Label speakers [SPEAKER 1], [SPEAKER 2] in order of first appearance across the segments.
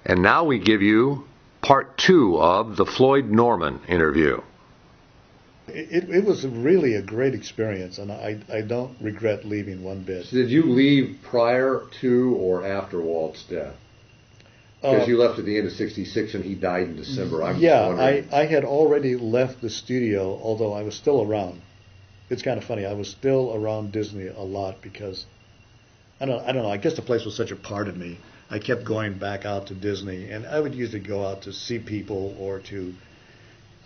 [SPEAKER 1] And now we give you part 2 of the Floyd Norman interview.
[SPEAKER 2] It was really a great experience, and I don't regret leaving one bit.
[SPEAKER 3] So did you leave prior to or after Walt's death? Because you left at the end of '66 and he died in December.
[SPEAKER 2] I had already left the studio, although I was still around. It's kind of funny. I was still around Disney a lot because I don't know. I guess the place was such a part of me. I kept going back out to Disney, and I would usually go out to see people or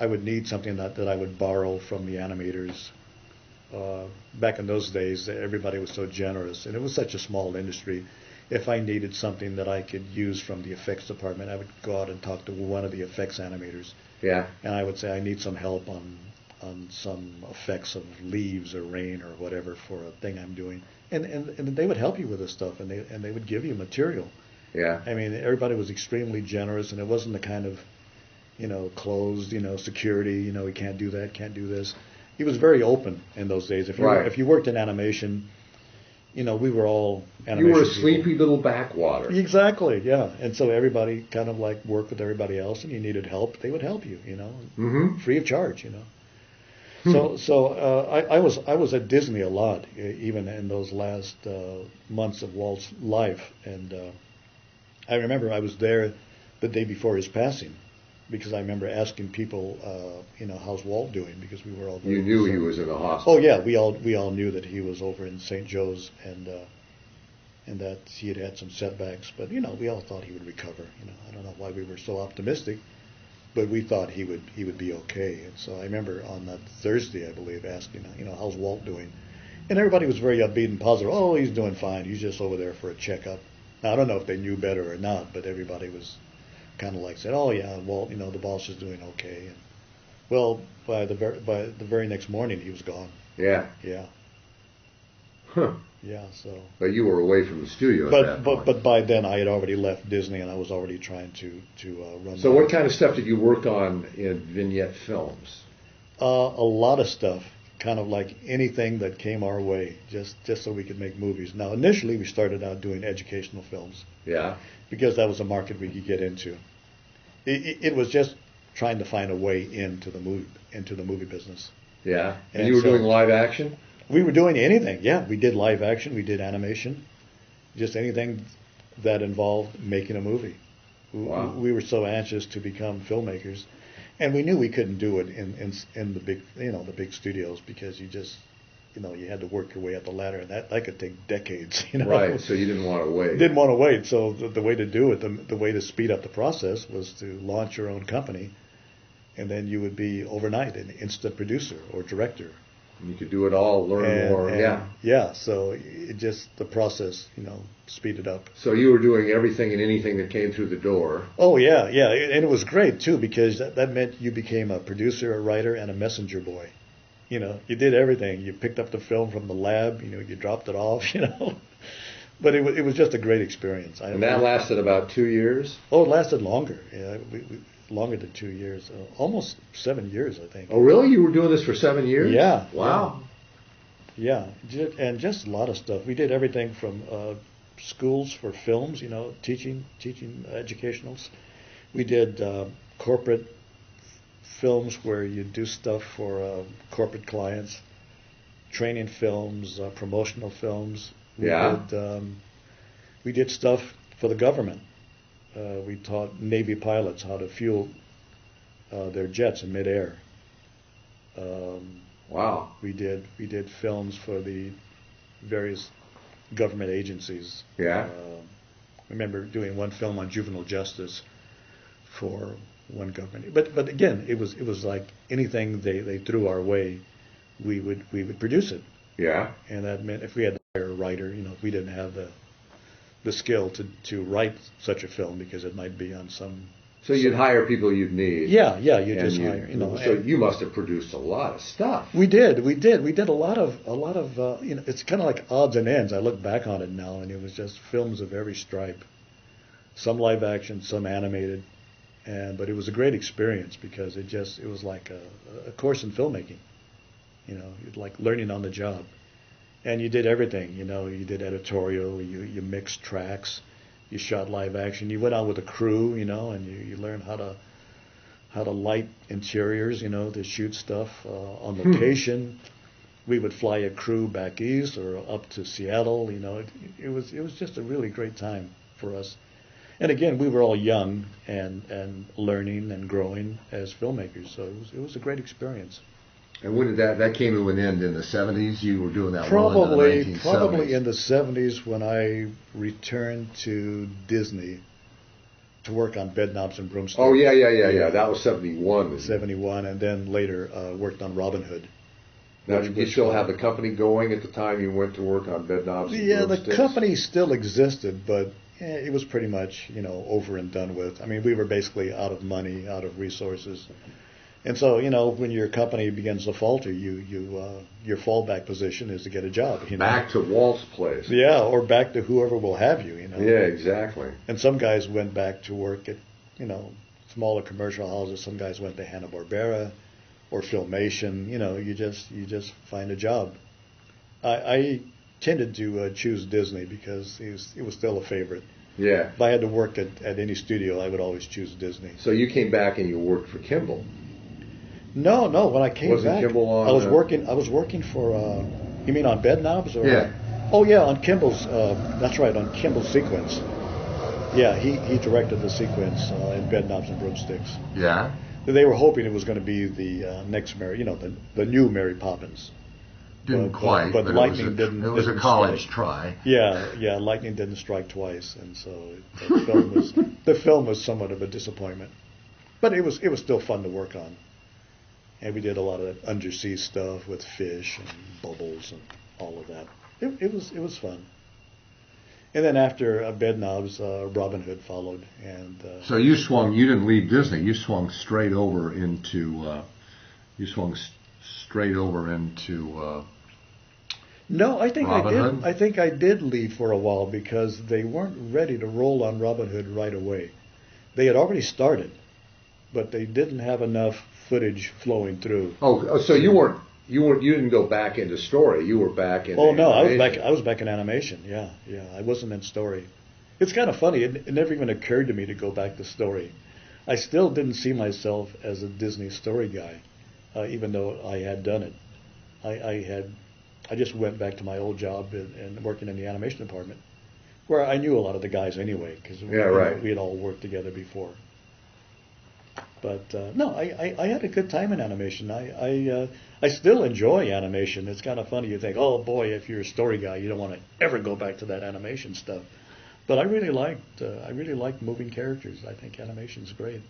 [SPEAKER 2] I would need something that I would borrow from the animators. Back in those days, everybody was so generous, and it was such a small industry. If I needed something that I could use from the effects department, I would go out and talk to one of the effects animators.
[SPEAKER 3] Yeah.
[SPEAKER 2] And I would say, I need some help on some effects of leaves or rain or whatever for a thing I'm doing. And they would help you with this stuff, and they would give you material.
[SPEAKER 3] Yeah.
[SPEAKER 2] I mean, everybody was extremely generous, and it wasn't the kind of, closed, security, we can't do that, can't do this. He was very open in those days. If you worked in animation, we were all animation
[SPEAKER 3] You were a
[SPEAKER 2] people.
[SPEAKER 3] sleepy little backwater.
[SPEAKER 2] Exactly, yeah. And so everybody kind of like worked with everybody else, and you needed help, they would help you, free of charge, So I was at Disney a lot, even in those last months of Walt's life, and I remember I was there the day before his passing, because I remember asking people, how's Walt doing? Because we were all.
[SPEAKER 3] You knew he was in the hospital.
[SPEAKER 2] Oh yeah, we all knew that he was over in St. Joe's, and that he had had some setbacks, but we all thought he would recover. I don't know why we were so optimistic, but we thought he would be okay. And so I remember on that Thursday, I believe, asking, how's Walt doing? And everybody was very upbeat and positive. Oh, he's doing fine. He's just over there for a checkup. Now I don't know if they knew better or not, but everybody was kind of like said, oh yeah, Walt, the boss is doing okay. And well, by the very next morning, he was gone.
[SPEAKER 3] Yeah.
[SPEAKER 2] Yeah.
[SPEAKER 3] Huh.
[SPEAKER 2] Yeah. So.
[SPEAKER 3] But you were away from the studio at that point.
[SPEAKER 2] But by then I had already left Disney, and I was already trying to run.
[SPEAKER 3] So what kind of stuff did you work on in Vignette Films?
[SPEAKER 2] A lot of stuff, kind of like anything that came our way, just so we could make movies. Now initially we started out doing educational films.
[SPEAKER 3] Yeah.
[SPEAKER 2] Because that was a market we could get into. It was just trying to find a way into the movie business.
[SPEAKER 3] Yeah. And you were doing live action?
[SPEAKER 2] We were doing anything. Yeah, we did live action, we did animation, just anything that involved making a movie.
[SPEAKER 3] Wow.
[SPEAKER 2] We were so anxious to become filmmakers, and we knew we couldn't do it in the big the big studios, because you just you had to work your way up the ladder, and that could take decades.
[SPEAKER 3] Right. So you didn't want to wait.
[SPEAKER 2] Didn't want to wait. So the way to do it, the way to speed up the process, was to launch your own company, and then you would be overnight an instant producer or director.
[SPEAKER 3] And you could do it all, learn more. Yeah.
[SPEAKER 2] Yeah. So it just, the process, speeded up.
[SPEAKER 3] So you were doing everything and anything that came through the door.
[SPEAKER 2] Oh yeah, yeah, and it was great too, because that meant you became a producer, a writer, and a messenger boy. You did everything. You picked up the film from the lab. You dropped it off. But it was just a great experience.
[SPEAKER 3] And that lasted about 2 years?
[SPEAKER 2] Oh, it lasted longer. Yeah, longer than 2 years. Almost 7 years, I think.
[SPEAKER 3] Oh, really? You were doing this for 7 years?
[SPEAKER 2] Yeah.
[SPEAKER 3] Wow.
[SPEAKER 2] Yeah, and just a lot of stuff. We did everything from schools for films, teaching educationals. We did corporate films where you do stuff for corporate clients, training films, promotional films. We did stuff for the government. We taught Navy pilots how to fuel their jets in midair.
[SPEAKER 3] Wow.
[SPEAKER 2] We did films for the various government agencies.
[SPEAKER 3] Yeah.
[SPEAKER 2] I remember doing one film on juvenile justice for one government. But again, it was like anything they threw our way, we would produce it.
[SPEAKER 3] Yeah.
[SPEAKER 2] And that meant if we had to hire a writer, if we didn't have the skill to write such a film, because it might be on some.
[SPEAKER 3] So you'd hire people you'd need.
[SPEAKER 2] Yeah, you just hire.
[SPEAKER 3] So you must have produced a lot of stuff.
[SPEAKER 2] We did a lot of. It's kind of like odds and ends. I look back on it now, and it was just films of every stripe. Some live action, some animated, but it was a great experience, because it was like a course in filmmaking. You'd like learning on the job. And you did everything, you did editorial, you mixed tracks, You shot live action. You went out with a crew, and you learned how to light interiors, to shoot stuff on location. We would fly a crew back east or up to Seattle. It was just a really great time for us. And again, we were all young and learning and growing as filmmakers, so it was a great experience.
[SPEAKER 3] And when did that came to an end in the 70s? You were doing that role in the 1970s.
[SPEAKER 2] Probably in the 70s when I returned to Disney to work on Bedknobs and Broomsticks.
[SPEAKER 3] Oh, yeah. That was 71.
[SPEAKER 2] 71, and then later worked on Robin Hood.
[SPEAKER 3] Now, did you still have the company going at the time you went to work on Bedknobs and Broomsticks?
[SPEAKER 2] The company still existed, but it was pretty much, over and done with. I mean, we were basically out of money, out of resources. And so, when your company begins to falter, your fallback position is to get a job.
[SPEAKER 3] Back to Walt's place.
[SPEAKER 2] Yeah, or back to whoever will have you,
[SPEAKER 3] Yeah, exactly.
[SPEAKER 2] And some guys went back to work at, smaller commercial houses. Some guys went to Hanna-Barbera or Filmation. You just find a job. I tended to choose Disney because it was still a favorite.
[SPEAKER 3] Yeah.
[SPEAKER 2] If I had to work at any studio, I would always choose Disney.
[SPEAKER 3] So you came back and you worked for Kimball.
[SPEAKER 2] No. When I came back,
[SPEAKER 3] Kimball on,
[SPEAKER 2] I was working for. You mean on Bedknobs? Or,
[SPEAKER 3] yeah.
[SPEAKER 2] Oh yeah, on Kimball's. That's right, on Kimball's sequence. Yeah, he directed the sequence in Bedknobs and Broomsticks.
[SPEAKER 3] Yeah.
[SPEAKER 2] They were hoping it was going to be the next Mary, the new Mary Poppins.
[SPEAKER 3] Didn't quite,
[SPEAKER 2] but lightning didn't.
[SPEAKER 3] It was a college try.
[SPEAKER 2] Yeah, lightning didn't strike twice, and so the film was somewhat of a disappointment. But it was still fun to work on. And we did a lot of undersea stuff with fish and bubbles and all of that. It was fun. And then after Bedknobs, Robin Hood followed. And
[SPEAKER 3] so you didn't leave Disney. You swung straight over into.
[SPEAKER 2] No, I think
[SPEAKER 3] Robin
[SPEAKER 2] I did.
[SPEAKER 3] Hood?
[SPEAKER 2] I think I did leave for a while because they weren't ready to roll on Robin Hood right away. They had already started, but they didn't have enough footage flowing through.
[SPEAKER 3] Oh, so you didn't go back into story. You were back in.
[SPEAKER 2] Oh no, I was back in animation. Yeah. I wasn't in story. It's kind of funny. It never even occurred to me to go back to story. I still didn't see myself as a Disney story guy, even though I had done it. I just went back to my old job and working in the animation department, where I knew a lot of the guys anyway because we had all worked together before. But no, I had a good time in animation. I still enjoy animation. It's kind of funny. You think, oh boy, if you're a story guy, you don't want to ever go back to that animation stuff. But I really liked moving characters. I think animation's great.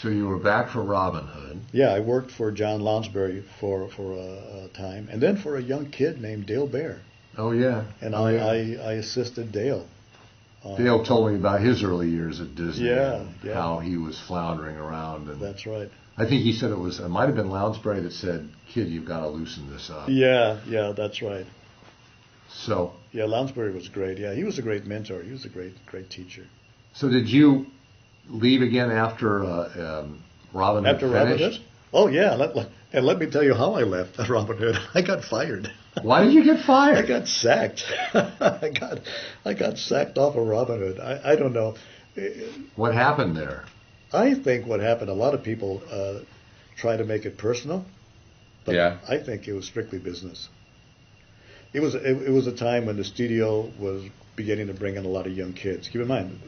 [SPEAKER 3] So you were back for Robin Hood.
[SPEAKER 2] Yeah, I worked for John Lounsbury for a time, and then for a young kid named Dale Bear.
[SPEAKER 3] Oh yeah.
[SPEAKER 2] And I assisted Dale.
[SPEAKER 3] Dale told me about his early years at Disney.
[SPEAKER 2] Yeah.
[SPEAKER 3] How he was floundering around. And
[SPEAKER 2] that's right.
[SPEAKER 3] I think he said it might have been Lounsbury that said, "Kid, you've got to loosen this up."
[SPEAKER 2] Yeah, that's right.
[SPEAKER 3] So.
[SPEAKER 2] Yeah, Lounsbury was great. Yeah, he was a great mentor. He was a great teacher.
[SPEAKER 3] So did you leave again after Robin Hood
[SPEAKER 2] After
[SPEAKER 3] finished?
[SPEAKER 2] Robin Hood? Oh yeah, and let me tell you how I left Robin Hood. I got fired.
[SPEAKER 3] Why did you get fired?
[SPEAKER 2] I got sacked. I got sacked off of Robin Hood. I don't know.
[SPEAKER 3] What happened there?
[SPEAKER 2] I think what happened, a lot of people try to make it personal, but
[SPEAKER 3] yeah.
[SPEAKER 2] I think it was strictly business. It was a time when the studio was beginning to bring in a lot of young kids. Keep in mind,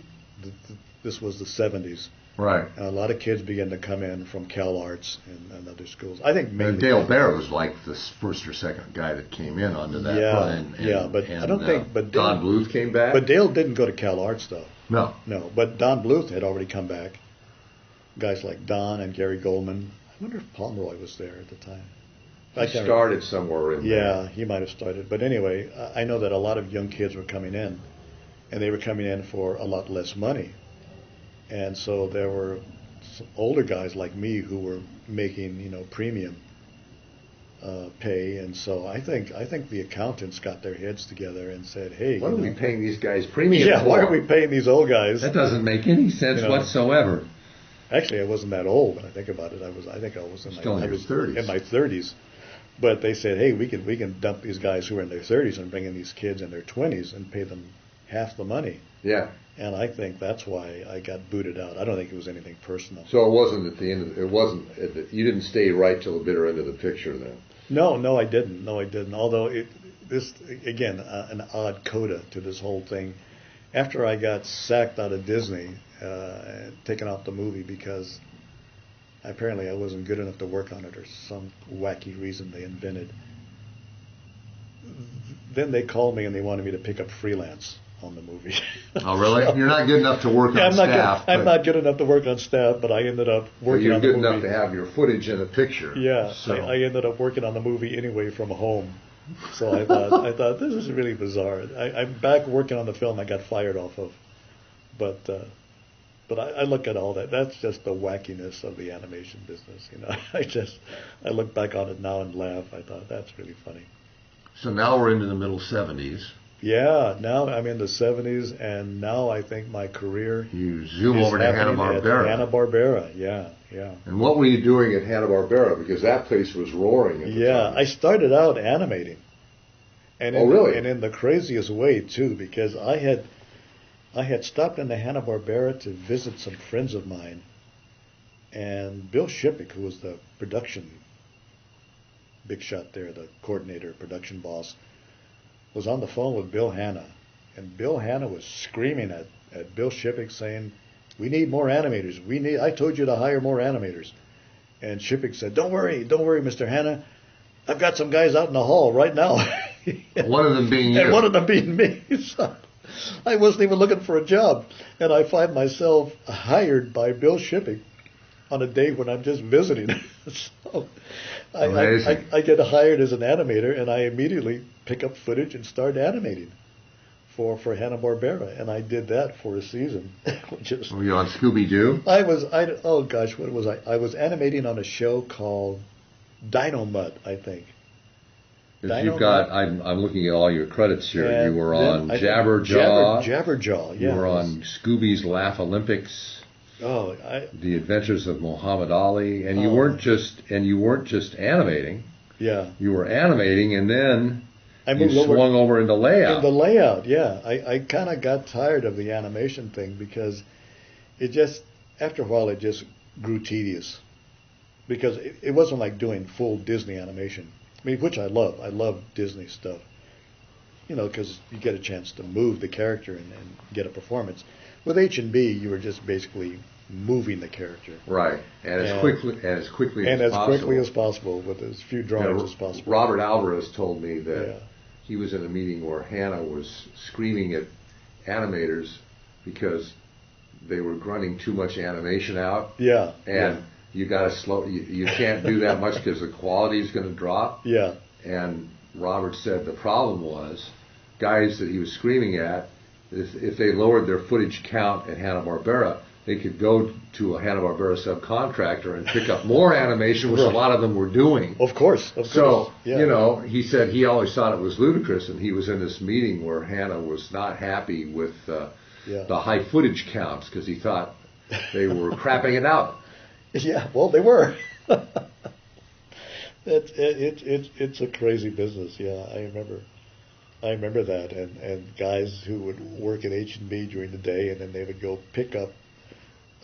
[SPEAKER 2] this was the 70s.
[SPEAKER 3] Right.
[SPEAKER 2] And a lot of kids began to come in from Cal Arts and other schools. I think mainly
[SPEAKER 3] Dale Bear was like the first or second guy that came in onto that.
[SPEAKER 2] But I don't think. But
[SPEAKER 3] Don Bluth came back.
[SPEAKER 2] But Dale didn't go to Cal Arts though.
[SPEAKER 3] No.
[SPEAKER 2] But Don Bluth had already come back. Guys like Don and Gary Goldman. I wonder if Pomeroy was there at the time.
[SPEAKER 3] He started somewhere in there.
[SPEAKER 2] Yeah, he might have started. But anyway, I know that a lot of young kids were coming in, and they were coming in for a lot less money. And so there were some older guys like me who were making, premium pay. And so I think the accountants got their heads together and said, "Hey,
[SPEAKER 3] why are we paying these guys premium?
[SPEAKER 2] Yeah, why are we paying these old guys?
[SPEAKER 3] That doesn't make any sense whatsoever."
[SPEAKER 2] Actually, I wasn't that old when I think about it. I think I was in
[SPEAKER 3] my 30s.
[SPEAKER 2] In my 30s. But they said, "Hey, we can dump these guys who are in their 30s and bring in these kids in their 20s and pay them half the money.
[SPEAKER 3] Yeah.
[SPEAKER 2] And I think that's why I got booted out. I don't think it was anything personal.
[SPEAKER 3] So it wasn't at the end. You didn't stay right till the bitter end of the picture then.
[SPEAKER 2] No, I didn't. No, I didn't. Although this again, an odd coda to this whole thing. After I got sacked out of Disney, taken off the movie because apparently I wasn't good enough to work on it, or some wacky reason they invented. Then they called me and they wanted me to pick up freelance on the movie.
[SPEAKER 3] Oh, really? You're not good enough to work on staff.
[SPEAKER 2] I'm not good enough to work on staff, but I ended up working on the movie.
[SPEAKER 3] You're good enough to have your footage in a picture.
[SPEAKER 2] Yeah,
[SPEAKER 3] so.
[SPEAKER 2] I ended up working on the movie anyway from home. So I thought this is really bizarre. I'm back working on the film I got fired off of, but I look at all that. That's just the wackiness of the animation business. You know, I look back on it now and laugh. I thought that's really funny.
[SPEAKER 3] So now we're into the middle 70s.
[SPEAKER 2] Yeah, now I'm in the 70s, and now I think my career.
[SPEAKER 3] You zoom over to Hanna-Barbera.
[SPEAKER 2] Hanna-Barbera, yeah.
[SPEAKER 3] And what were you doing at Hanna-Barbera? Because that place was roaring at the time.
[SPEAKER 2] I started out animating. And
[SPEAKER 3] really?
[SPEAKER 2] And in the craziest way, too, because I had stopped in the Hanna-Barbera to visit some friends of mine, and Bill Shippick, who was the production big shot there, the coordinator, production boss, was on the phone with Bill Hanna, and Bill Hanna was screaming at Bill Shippick saying, "We need more animators. I told you to hire more animators." And Shippick said, Don't worry, Mr. Hanna. I've got some guys out in the hall right now."
[SPEAKER 3] One of them being you.
[SPEAKER 2] And one of them being me. So I wasn't even looking for a job, and I find myself hired by Bill Shippick on a day when I'm just visiting. So I get hired as an animator, and I immediately pick up footage and start animating for Hanna-Barbera, and I did that for a season.
[SPEAKER 3] Were you on Scooby-Doo?
[SPEAKER 2] What was I? I was animating on a show called Dynomutt, I think.
[SPEAKER 3] I'm looking at all your credits here. And you were on Jabberjaw.
[SPEAKER 2] Jabberjaw, yeah.
[SPEAKER 3] You were on Scooby's Laugh Olympics. The Adventures of Muhammad Ali, and you weren't just animating.
[SPEAKER 2] Yeah.
[SPEAKER 3] You were animating, and then you swung over into layout.
[SPEAKER 2] In the layout, yeah. I kind of got tired of the animation thing because after a while it just grew tedious. Because it wasn't like doing full Disney animation. I mean, which I love. I love Disney stuff. You know, because you get a chance to move the character and get a performance. With H&B, you were just basically moving the character.
[SPEAKER 3] Right, and as quickly as possible
[SPEAKER 2] with as few drawings as possible.
[SPEAKER 3] Robert Alvarez told me that he was in a meeting where Hanna was screaming at animators because they were grunting too much animation out.
[SPEAKER 2] Yeah.
[SPEAKER 3] And you got to slow. You can't do that much because the quality is going to drop.
[SPEAKER 2] Yeah.
[SPEAKER 3] And Robert said the problem was guys that he was screaming at. If they lowered their footage count at Hanna-Barbera, they could go to a Hanna-Barbera subcontractor and pick up more animation, which a lot of them were doing.
[SPEAKER 2] Of course.
[SPEAKER 3] So, he said he always thought it was ludicrous, and he was in this meeting where Hanna was not happy with the high footage counts because he thought they were crapping it out.
[SPEAKER 2] Yeah, well, they were. It's a crazy business, yeah, I remember that, and guys who would work at H&B during the day, and then they would go pick up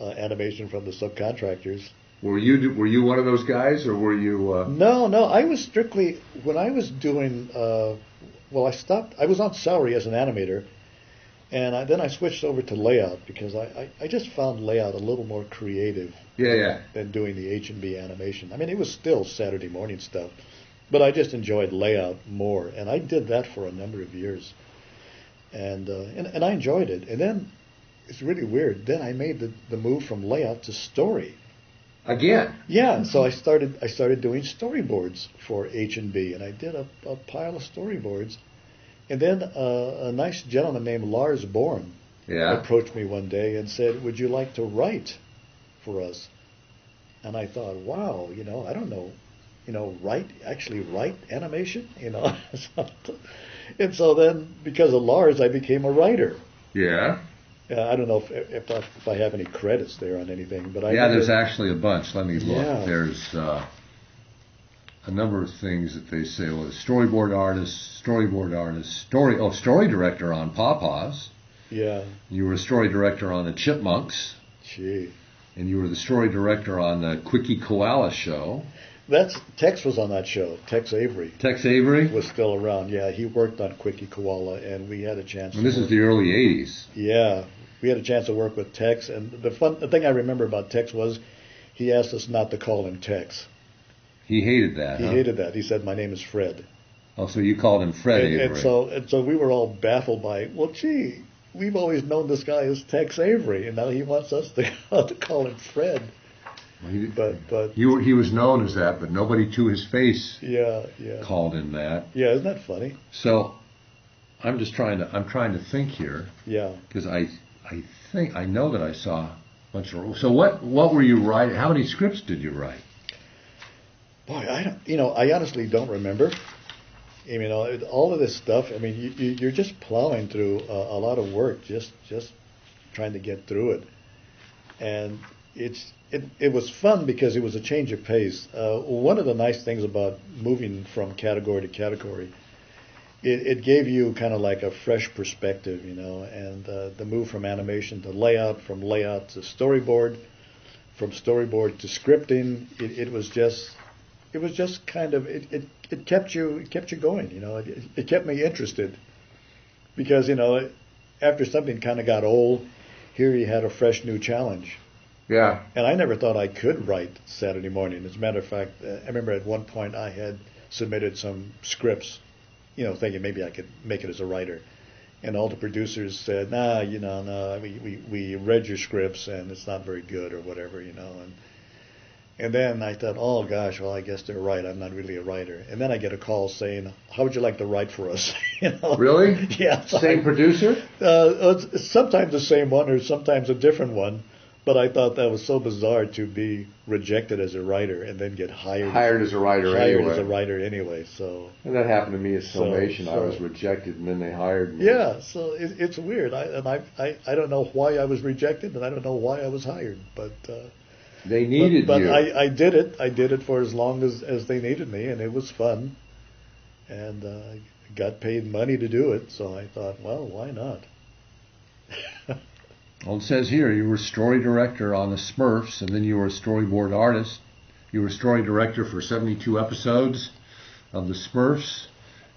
[SPEAKER 2] animation from the subcontractors.
[SPEAKER 3] Were you one of those guys, or were you?
[SPEAKER 2] No. I was strictly when I was doing. I stopped. I was on salary as an animator, and then I switched over to layout because I just found layout a little more creative. Than doing the H&B animation. I mean, it was still Saturday morning stuff. But I just enjoyed layout more, and I did that for a number of years, and I enjoyed it. And then it's really weird. Then I made the move from layout to story.
[SPEAKER 3] Again.
[SPEAKER 2] Yeah. So I started doing storyboards for H&B, and I did a pile of storyboards. And then a nice gentleman named Lars Bourne approached me one day and said, "Would you like to write for us?" And I thought, wow, I don't know. Write animation, And so then, because of Lars, I became a writer.
[SPEAKER 3] Yeah.
[SPEAKER 2] I don't know if I have any credits there on anything, but
[SPEAKER 3] there's actually a bunch. Let me look.
[SPEAKER 2] Yeah.
[SPEAKER 3] There's a number of things that they say. Well, story director on Pawpaws.
[SPEAKER 2] Yeah.
[SPEAKER 3] You were a story director on the Chipmunks,
[SPEAKER 2] Gee.
[SPEAKER 3] and you were the story director on the Quickie Koala show.
[SPEAKER 2] Tex was on that show. Tex Avery
[SPEAKER 3] Tex Avery?
[SPEAKER 2] was still around. Yeah, he worked on Quickie Koala, and we had a chance.
[SPEAKER 3] And this is the early 80s.
[SPEAKER 2] Yeah, we had a chance to work with Tex, and the thing I remember about Tex was he asked us not to call him Tex.
[SPEAKER 3] He hated that,
[SPEAKER 2] He hated that. He said, "My name is Fred."
[SPEAKER 3] Oh, so you called him Fred Avery.
[SPEAKER 2] And so we were all baffled by, well, gee, we've always known this guy as Tex Avery, and now he wants us to call him Fred.
[SPEAKER 3] Well,
[SPEAKER 2] But
[SPEAKER 3] he was known as that, but nobody to his face
[SPEAKER 2] yeah.
[SPEAKER 3] called him that.
[SPEAKER 2] Yeah, isn't that funny?
[SPEAKER 3] So I'm trying to think here,
[SPEAKER 2] Yeah.
[SPEAKER 3] because I think I know that I saw a bunch of. So what were you writing? How many scripts did you write?
[SPEAKER 2] Boy, I honestly don't remember. I mean, all of this stuff. I mean, you're just plowing through a lot of work, just trying to get through it, and it was fun because it was a change of pace. One of the nice things about moving from category to category, it gave you kind of like a fresh perspective, and the move from animation to layout, from layout to storyboard, from storyboard to scripting. It was just kind of it kept you going. It kept me interested because after something kind of got old, here you had a fresh new challenge.
[SPEAKER 3] Yeah.
[SPEAKER 2] And I never thought I could write Saturday Morning. As a matter of fact, I remember at one point I had submitted some scripts, thinking maybe I could make it as a writer. And all the producers said, no, we read your scripts and it's not very good or whatever, And then I thought, oh gosh, well I guess they're right. I'm not really a writer. And then I get a call saying, how would you like to write for us?
[SPEAKER 3] Really?
[SPEAKER 2] Yeah.
[SPEAKER 3] Same producer?
[SPEAKER 2] It's sometimes the same one or sometimes a different one. But I thought that was so bizarre to be rejected as a writer and then get hired
[SPEAKER 3] as a writer
[SPEAKER 2] anyway. So
[SPEAKER 3] and that happened to me at Filmation. I
[SPEAKER 2] so-
[SPEAKER 3] was rejected, and then they hired me.
[SPEAKER 2] yeah, so it's weird. I don't know why I was rejected, and I don't know why I was hired. But
[SPEAKER 3] They needed
[SPEAKER 2] but
[SPEAKER 3] you.
[SPEAKER 2] I did it. I did it for as long as they needed me, and it was fun. And I got paid money to do it, so I thought, well, why not?
[SPEAKER 3] Well, it says here you were story director on the Smurfs, and then you were a storyboard artist. You were story director for 72 episodes of the Smurfs.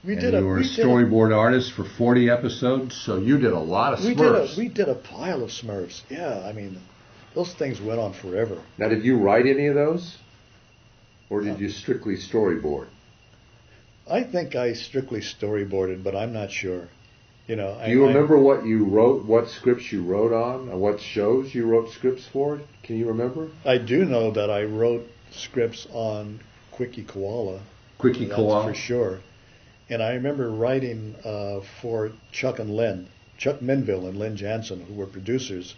[SPEAKER 2] You
[SPEAKER 3] were a storyboard artist for 40 episodes, so you did a lot of Smurfs.
[SPEAKER 2] We did a pile of Smurfs. Yeah, I mean, those things went on forever.
[SPEAKER 3] Now, did you write any of those, or did you strictly storyboard?
[SPEAKER 2] I think I strictly storyboarded, but I'm not sure.
[SPEAKER 3] Do you remember what you wrote, what scripts you wrote on, or what shows you wrote scripts for? Can you remember?
[SPEAKER 2] I do know that I wrote scripts on Quickie Koala.
[SPEAKER 3] Quickie Koala?
[SPEAKER 2] That's for sure. And I remember writing for Chuck Menville and Len Jansen, who were producers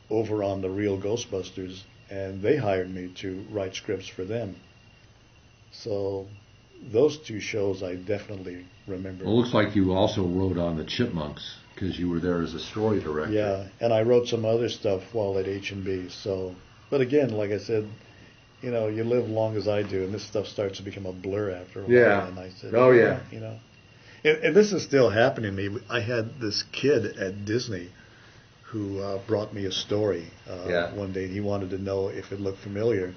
[SPEAKER 2] over on The Real Ghostbusters, and they hired me to write scripts for them. So those two shows I definitely remember.
[SPEAKER 3] Well, it looks like you also wrote on the Chipmunks because you were there as a story director.
[SPEAKER 2] Yeah, and I wrote some other stuff while at H&B. So, but again, like I said, you live long as I do, and this stuff starts to become a blur after a while.
[SPEAKER 3] Yeah.
[SPEAKER 2] And I said,
[SPEAKER 3] Oh, yeah.
[SPEAKER 2] And this is still happening to me. I had this kid at Disney who brought me a story one day. He wanted to know if it looked familiar.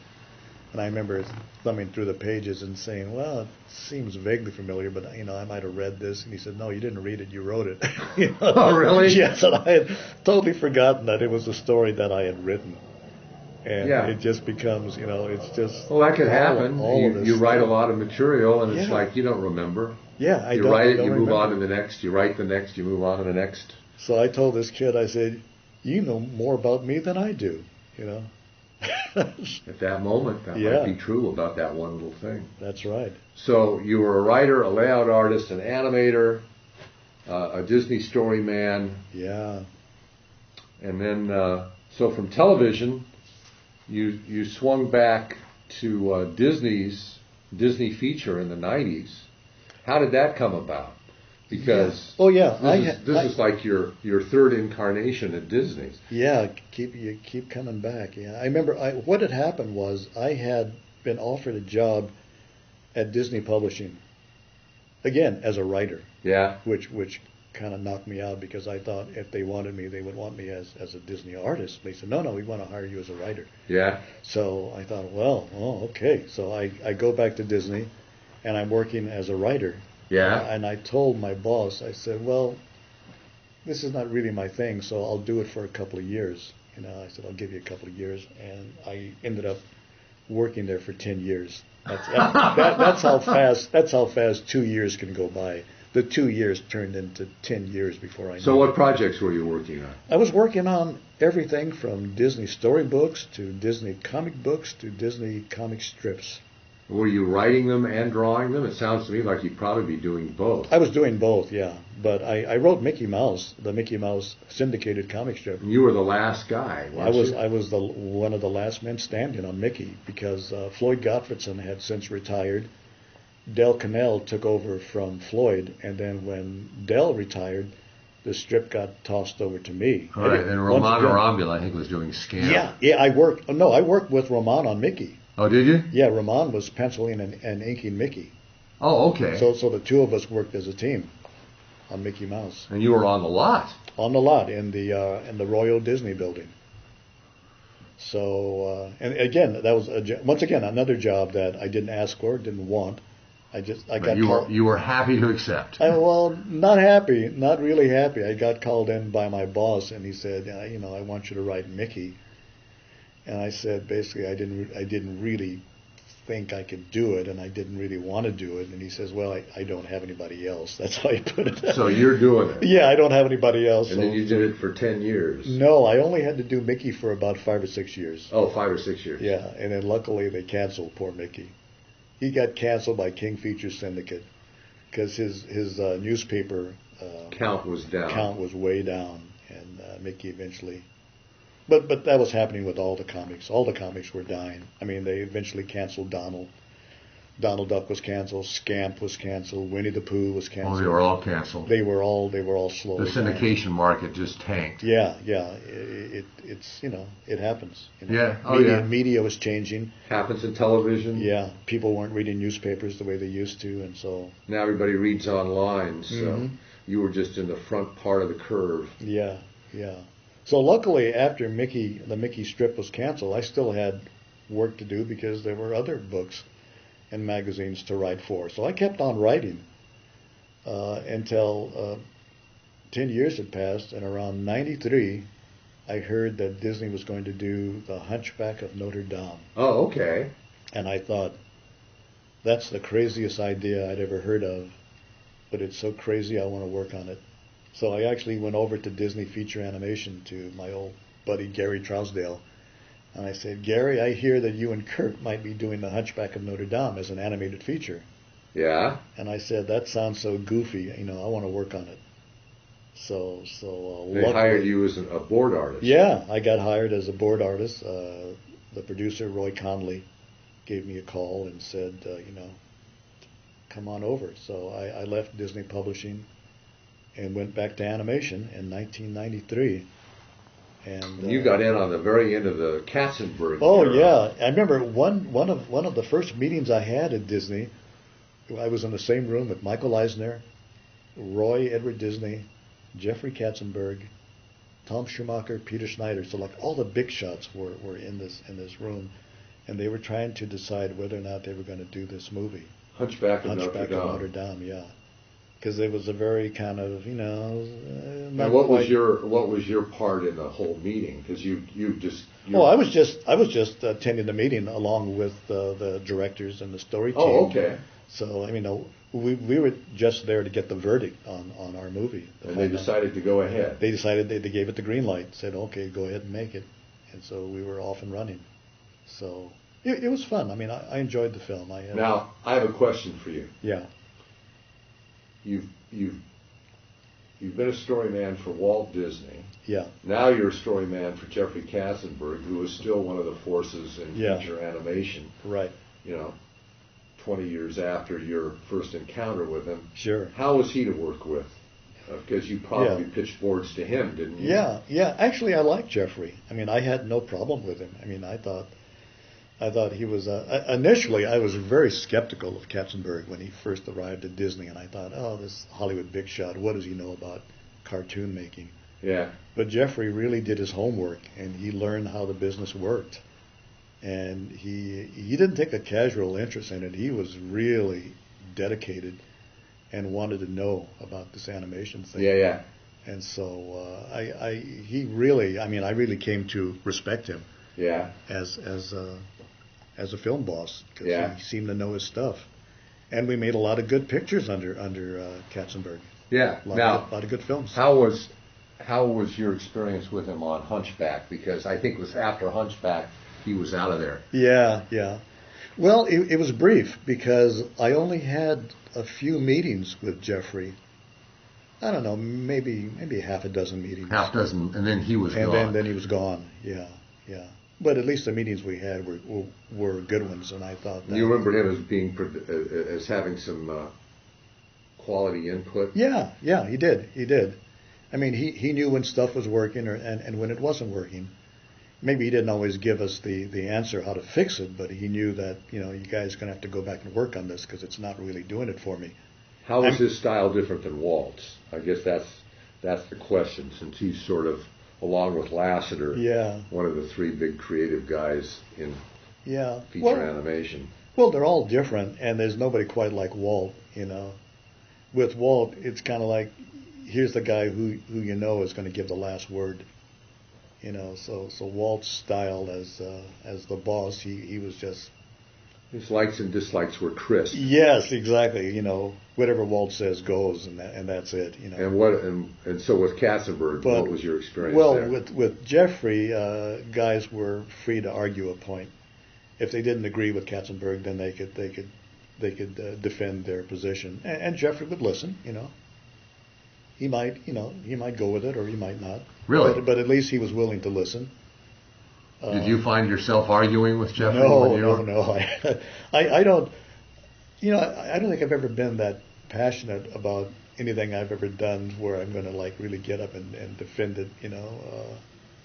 [SPEAKER 2] And I remember thumbing through the pages and saying, well, it seems vaguely familiar, but, I might have read this. And he said, no, you didn't read it, you wrote it.
[SPEAKER 3] Oh, really?
[SPEAKER 2] Yes, and I had totally forgotten that it was a story that I had written. And it just becomes, it's just...
[SPEAKER 3] Well, that could happen. You write a
[SPEAKER 2] stuff.
[SPEAKER 3] lot of material, and it's
[SPEAKER 2] Yeah.
[SPEAKER 3] like you don't remember.
[SPEAKER 2] Yeah, I
[SPEAKER 3] You
[SPEAKER 2] don't
[SPEAKER 3] write it,
[SPEAKER 2] I don't
[SPEAKER 3] you move
[SPEAKER 2] remember.
[SPEAKER 3] on to the next. You write the next, you move on to the next.
[SPEAKER 2] So I told this kid, I said, you know more about me than I do,
[SPEAKER 3] At that moment, that
[SPEAKER 2] Yeah.
[SPEAKER 3] might be true about that one little thing.
[SPEAKER 2] That's right.
[SPEAKER 3] So you were a writer, a layout artist, an animator, a Disney story man,
[SPEAKER 2] Yeah.
[SPEAKER 3] and then so from television, you swung back to Disney feature in the 90s. How did that come about? Because
[SPEAKER 2] Oh, yeah.
[SPEAKER 3] this is like your third incarnation at Disney.
[SPEAKER 2] Yeah, you keep coming back. Yeah, I remember. What had happened was I had been offered a job at Disney Publishing, again as a writer,
[SPEAKER 3] Yeah.
[SPEAKER 2] which kind of knocked me out because I thought if they wanted me, they would want me as a Disney artist. They said, no, we want to hire you as a writer.
[SPEAKER 3] Yeah.
[SPEAKER 2] So I thought, well, okay. So I go back to Disney, and I'm working as a writer.
[SPEAKER 3] Yeah.
[SPEAKER 2] And I told my boss, I said, well, this is not really my thing, so I'll do it for a couple of years. I said, I'll give you a couple of years. And I ended up working there for 10 years. That's how fast 2 years can go by. The 2 years turned into 10 years before I knew.
[SPEAKER 3] So what projects were you working on?
[SPEAKER 2] I was working on everything from Disney storybooks to Disney comic books to Disney comic strips.
[SPEAKER 3] Were you writing them and drawing them? It sounds to me like you'd probably be doing both.
[SPEAKER 2] I was doing both, yeah. But I wrote Mickey Mouse, the Mickey Mouse syndicated comic strip.
[SPEAKER 3] You were the last guy, weren't you?
[SPEAKER 2] I was one of the last men standing on Mickey because Floyd Gottfredson had since retired. Del Cannell took over from Floyd, and then when Del retired, the strip got tossed over to me.
[SPEAKER 3] All right, and Roman Arambula, I think, was doing Scamp.
[SPEAKER 2] Yeah, I worked with Roman on Mickey.
[SPEAKER 3] Oh, did you?
[SPEAKER 2] Yeah, Roman was penciling and inking Mickey.
[SPEAKER 3] Oh, okay.
[SPEAKER 2] So the two of us worked as a team on Mickey Mouse.
[SPEAKER 3] And you were on the lot.
[SPEAKER 2] On the lot in the Royal Disney Building. So and again, that was once again another job that I didn't ask for, didn't want.
[SPEAKER 3] You were happy to accept.
[SPEAKER 2] Well, not happy, not really happy. I got called in by my boss, and he said, I want you to write Mickey. And I said, basically, I didn't really think I could do it, and I didn't really want to do it. And he says, well, I don't have anybody else. That's how he put it.
[SPEAKER 3] So you're doing it.
[SPEAKER 2] Yeah, I don't have anybody else.
[SPEAKER 3] And then you did it for 10 years.
[SPEAKER 2] No, I only had to do Mickey for about 5 or 6 years.
[SPEAKER 3] Oh, 5 or 6 years.
[SPEAKER 2] Yeah, and then luckily they canceled poor Mickey. He got canceled by King Feature Syndicate because his newspaper
[SPEAKER 3] count was down.
[SPEAKER 2] Count was way down, and Mickey eventually. But that was happening with all the comics. All the comics were dying. I mean, they eventually canceled Donald. Donald Duck was canceled. Scamp was canceled. Winnie the Pooh was canceled.
[SPEAKER 3] Oh, they were all canceled.
[SPEAKER 2] They were all slowly.
[SPEAKER 3] The syndication market just tanked.
[SPEAKER 2] Yeah. It's it happens.
[SPEAKER 3] Yeah.
[SPEAKER 2] Media was changing.
[SPEAKER 3] Happens in television.
[SPEAKER 2] Yeah, people weren't reading newspapers the way they used to, and so
[SPEAKER 3] now everybody reads online. So you were just in the front part of the curve.
[SPEAKER 2] Yeah. So luckily, after the Mickey strip was canceled, I still had work to do because there were other books and magazines to write for. So I kept on writing until 10 years had passed, and around 93, I heard that Disney was going to do The Hunchback of Notre Dame.
[SPEAKER 3] Oh, okay.
[SPEAKER 2] And I thought, that's the craziest idea I'd ever heard of, but it's so crazy I want to work on it. So I actually went over to Disney Feature Animation to my old buddy Gary Trousdale, and I said, Gary, I hear that you and Kurt might be doing The Hunchback of Notre Dame as an animated feature.
[SPEAKER 3] Yeah.
[SPEAKER 2] And I said, that sounds so goofy, I want to work on it. So
[SPEAKER 3] they hired you as a board artist.
[SPEAKER 2] Yeah, I got hired as a board artist. The producer, Roy Conley, gave me a call and said, come on over. So I left Disney Publishing and went back to animation in 1993. And
[SPEAKER 3] you got in on the very end of the Katzenberg.
[SPEAKER 2] Oh
[SPEAKER 3] era.
[SPEAKER 2] yeah, I remember one of the first meetings I had at Disney. I was in the same room with Michael Eisner, Roy Edward Disney, Jeffrey Katzenberg, Tom Schumacher, Peter Schneider. So like all the big shots were in this room, and they were trying to decide whether or not they were going to do this movie.
[SPEAKER 3] Hunchback of
[SPEAKER 2] Notre Dame, yeah. Because it was a very kind of,
[SPEAKER 3] And what was your part in the whole meeting? Because you
[SPEAKER 2] I was just attending the meeting along with the directors and the story team.
[SPEAKER 3] Oh, okay.
[SPEAKER 2] So we were just there to get the verdict on our movie.
[SPEAKER 3] And they decided to go ahead.
[SPEAKER 2] They decided they gave it the green light. Said, okay, go ahead and make it. And so we were off and running. So it was fun. I mean, I enjoyed the film.
[SPEAKER 3] Now I have a question for you.
[SPEAKER 2] Yeah.
[SPEAKER 3] You've been a story man for Walt Disney.
[SPEAKER 2] Yeah.
[SPEAKER 3] Now you're a story man for Jeffrey Katzenberg, who is still one of the forces in feature animation.
[SPEAKER 2] Right.
[SPEAKER 3] 20 years after your first encounter with him.
[SPEAKER 2] Sure. How
[SPEAKER 3] was he to work with? Because you probably pitched boards to him, didn't you?
[SPEAKER 2] Yeah. Actually, I like Jeffrey. I mean, I had no problem with him. I mean, I thought I thought he was. Initially, I was very skeptical of Katzenberg when he first arrived at Disney, and I thought, oh, this Hollywood big shot. What does he know about cartoon making?
[SPEAKER 3] Yeah.
[SPEAKER 2] But Jeffrey really did his homework, and he learned how the business worked. And he didn't take a casual interest in it. He was really dedicated and wanted to know about this animation thing.
[SPEAKER 3] Yeah, yeah.
[SPEAKER 2] And so he really, I mean, I really came to respect him.
[SPEAKER 3] Yeah.
[SPEAKER 2] As a film boss, because
[SPEAKER 3] Yeah.
[SPEAKER 2] he seemed to know his stuff. And we made a lot of good pictures under Katzenberg.
[SPEAKER 3] Yeah.
[SPEAKER 2] A lot,
[SPEAKER 3] Now,
[SPEAKER 2] a lot of good films.
[SPEAKER 3] how was your experience with him on Hunchback? Because I think it was after Hunchback he was out of there.
[SPEAKER 2] Yeah, yeah. Well, it was brief because I only had a few meetings with Jeffrey. I don't know, maybe half a dozen meetings.
[SPEAKER 3] Half dozen, and then he was
[SPEAKER 2] and
[SPEAKER 3] gone.
[SPEAKER 2] then he was gone. Yeah, yeah. But at least the meetings we had were good ones, and I thought that.
[SPEAKER 3] You remember him as having some quality input?
[SPEAKER 2] Yeah, he did. I mean, he knew when stuff was working and when it wasn't working. Maybe he didn't always give us the answer how to fix it, but he knew that, you guys are going to have to go back and work on this because it's not really doing it for me.
[SPEAKER 3] How is his style different than Walt's? I guess that's the question, since he's sort of, along with Lasseter, one of the three big creative guys in feature animation.
[SPEAKER 2] Well, they're all different, and there's nobody quite like Walt, With Walt, it's kind of like, here's the guy who is going to give the last word. So Walt's style as the boss, he was just.
[SPEAKER 3] His likes and dislikes were crisp.
[SPEAKER 2] Yes, exactly. Whatever Walt says goes, and that's it.
[SPEAKER 3] And so with Katzenberg, what was your experience there?
[SPEAKER 2] Well, with Jeffrey, guys were free to argue a point. If they didn't agree with Katzenberg, then they could defend their position, and Jeffrey would listen. He might go with it or he might not.
[SPEAKER 3] Really?
[SPEAKER 2] But at least he was willing to listen.
[SPEAKER 3] Did you find yourself arguing with Jeffrey?
[SPEAKER 2] No. I don't. I don't think I've ever been that passionate about anything I've ever done where I'm going to really get up and defend it.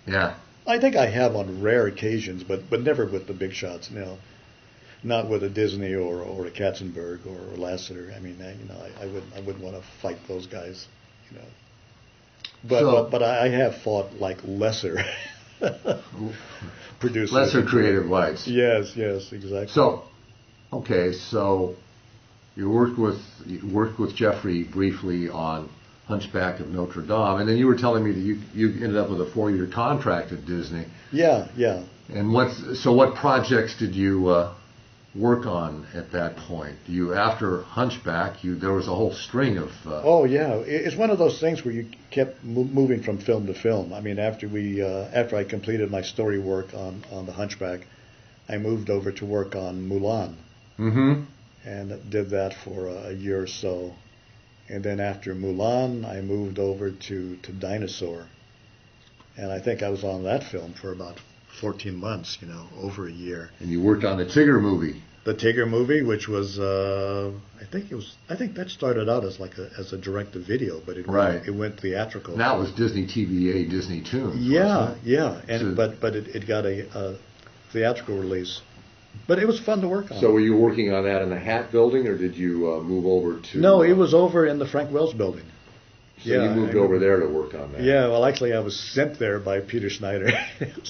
[SPEAKER 3] Yeah.
[SPEAKER 2] I think I have on rare occasions, but never with the big shots. Not with a Disney or a Katzenberg or a Lasseter. I mean, I wouldn't want to fight those guys. But I have fought lesser producers.
[SPEAKER 3] Lesser creative lights.
[SPEAKER 2] Yes, exactly.
[SPEAKER 3] So you worked with Jeffrey briefly on Hunchback of Notre Dame, and then you were telling me that you ended up with a 4-year contract at Disney.
[SPEAKER 2] Yeah.
[SPEAKER 3] And what projects did you work on at that point? After Hunchback, there was a whole string of.
[SPEAKER 2] Oh yeah, it's one of those things where you kept moving from film to film. I mean, after I completed my story work on the Hunchback, I moved over to work on Mulan.
[SPEAKER 3] Mm-hmm.
[SPEAKER 2] And did that for a year or so, and then after Mulan, I moved over to Dinosaur, and I think I was on that film for about 14 months, over a year.
[SPEAKER 3] And you worked on the Tigger movie.
[SPEAKER 2] The Tigger movie, which was, I think that started out as as a direct-to-video, but it went theatrical.
[SPEAKER 3] And that was Disney TVA, Disney Toons.
[SPEAKER 2] Yeah, and but it got a theatrical release. But it was fun to work on.
[SPEAKER 3] So were you working on that in the Hat Building, or did you move over to?
[SPEAKER 2] No, it was over in the Frank Wells Building.
[SPEAKER 3] So you moved over there to work on that.
[SPEAKER 2] Yeah, well, actually, I was sent there by Peter Schneider.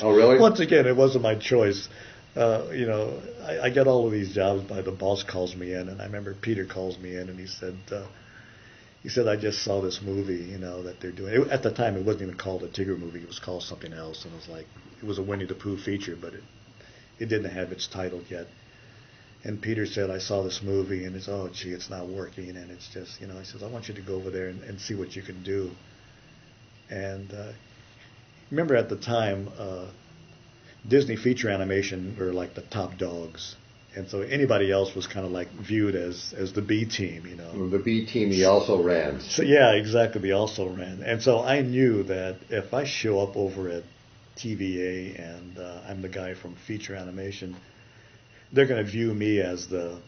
[SPEAKER 3] Oh, really?
[SPEAKER 2] Once again, it wasn't my choice. I get all of these jobs by the boss calls me in, and I remember Peter calls me in, and he said, I just saw this movie, that they're doing. At the time, it wasn't even called a Tigger movie. It was called something else, and it was a Winnie the Pooh feature, but it didn't have its title yet. And Peter said, I saw this movie, and it's not working, and it's just, he says, I want you to go over there and see what you can do. And remember at the time, Disney feature animation were like the top dogs. And so anybody else was kind of viewed as the B team,
[SPEAKER 3] The B team, the also-rans.
[SPEAKER 2] So yeah, exactly, the also-ran. And so I knew that if I show up over at TVA and I'm the guy from feature animation, they're going to view me as the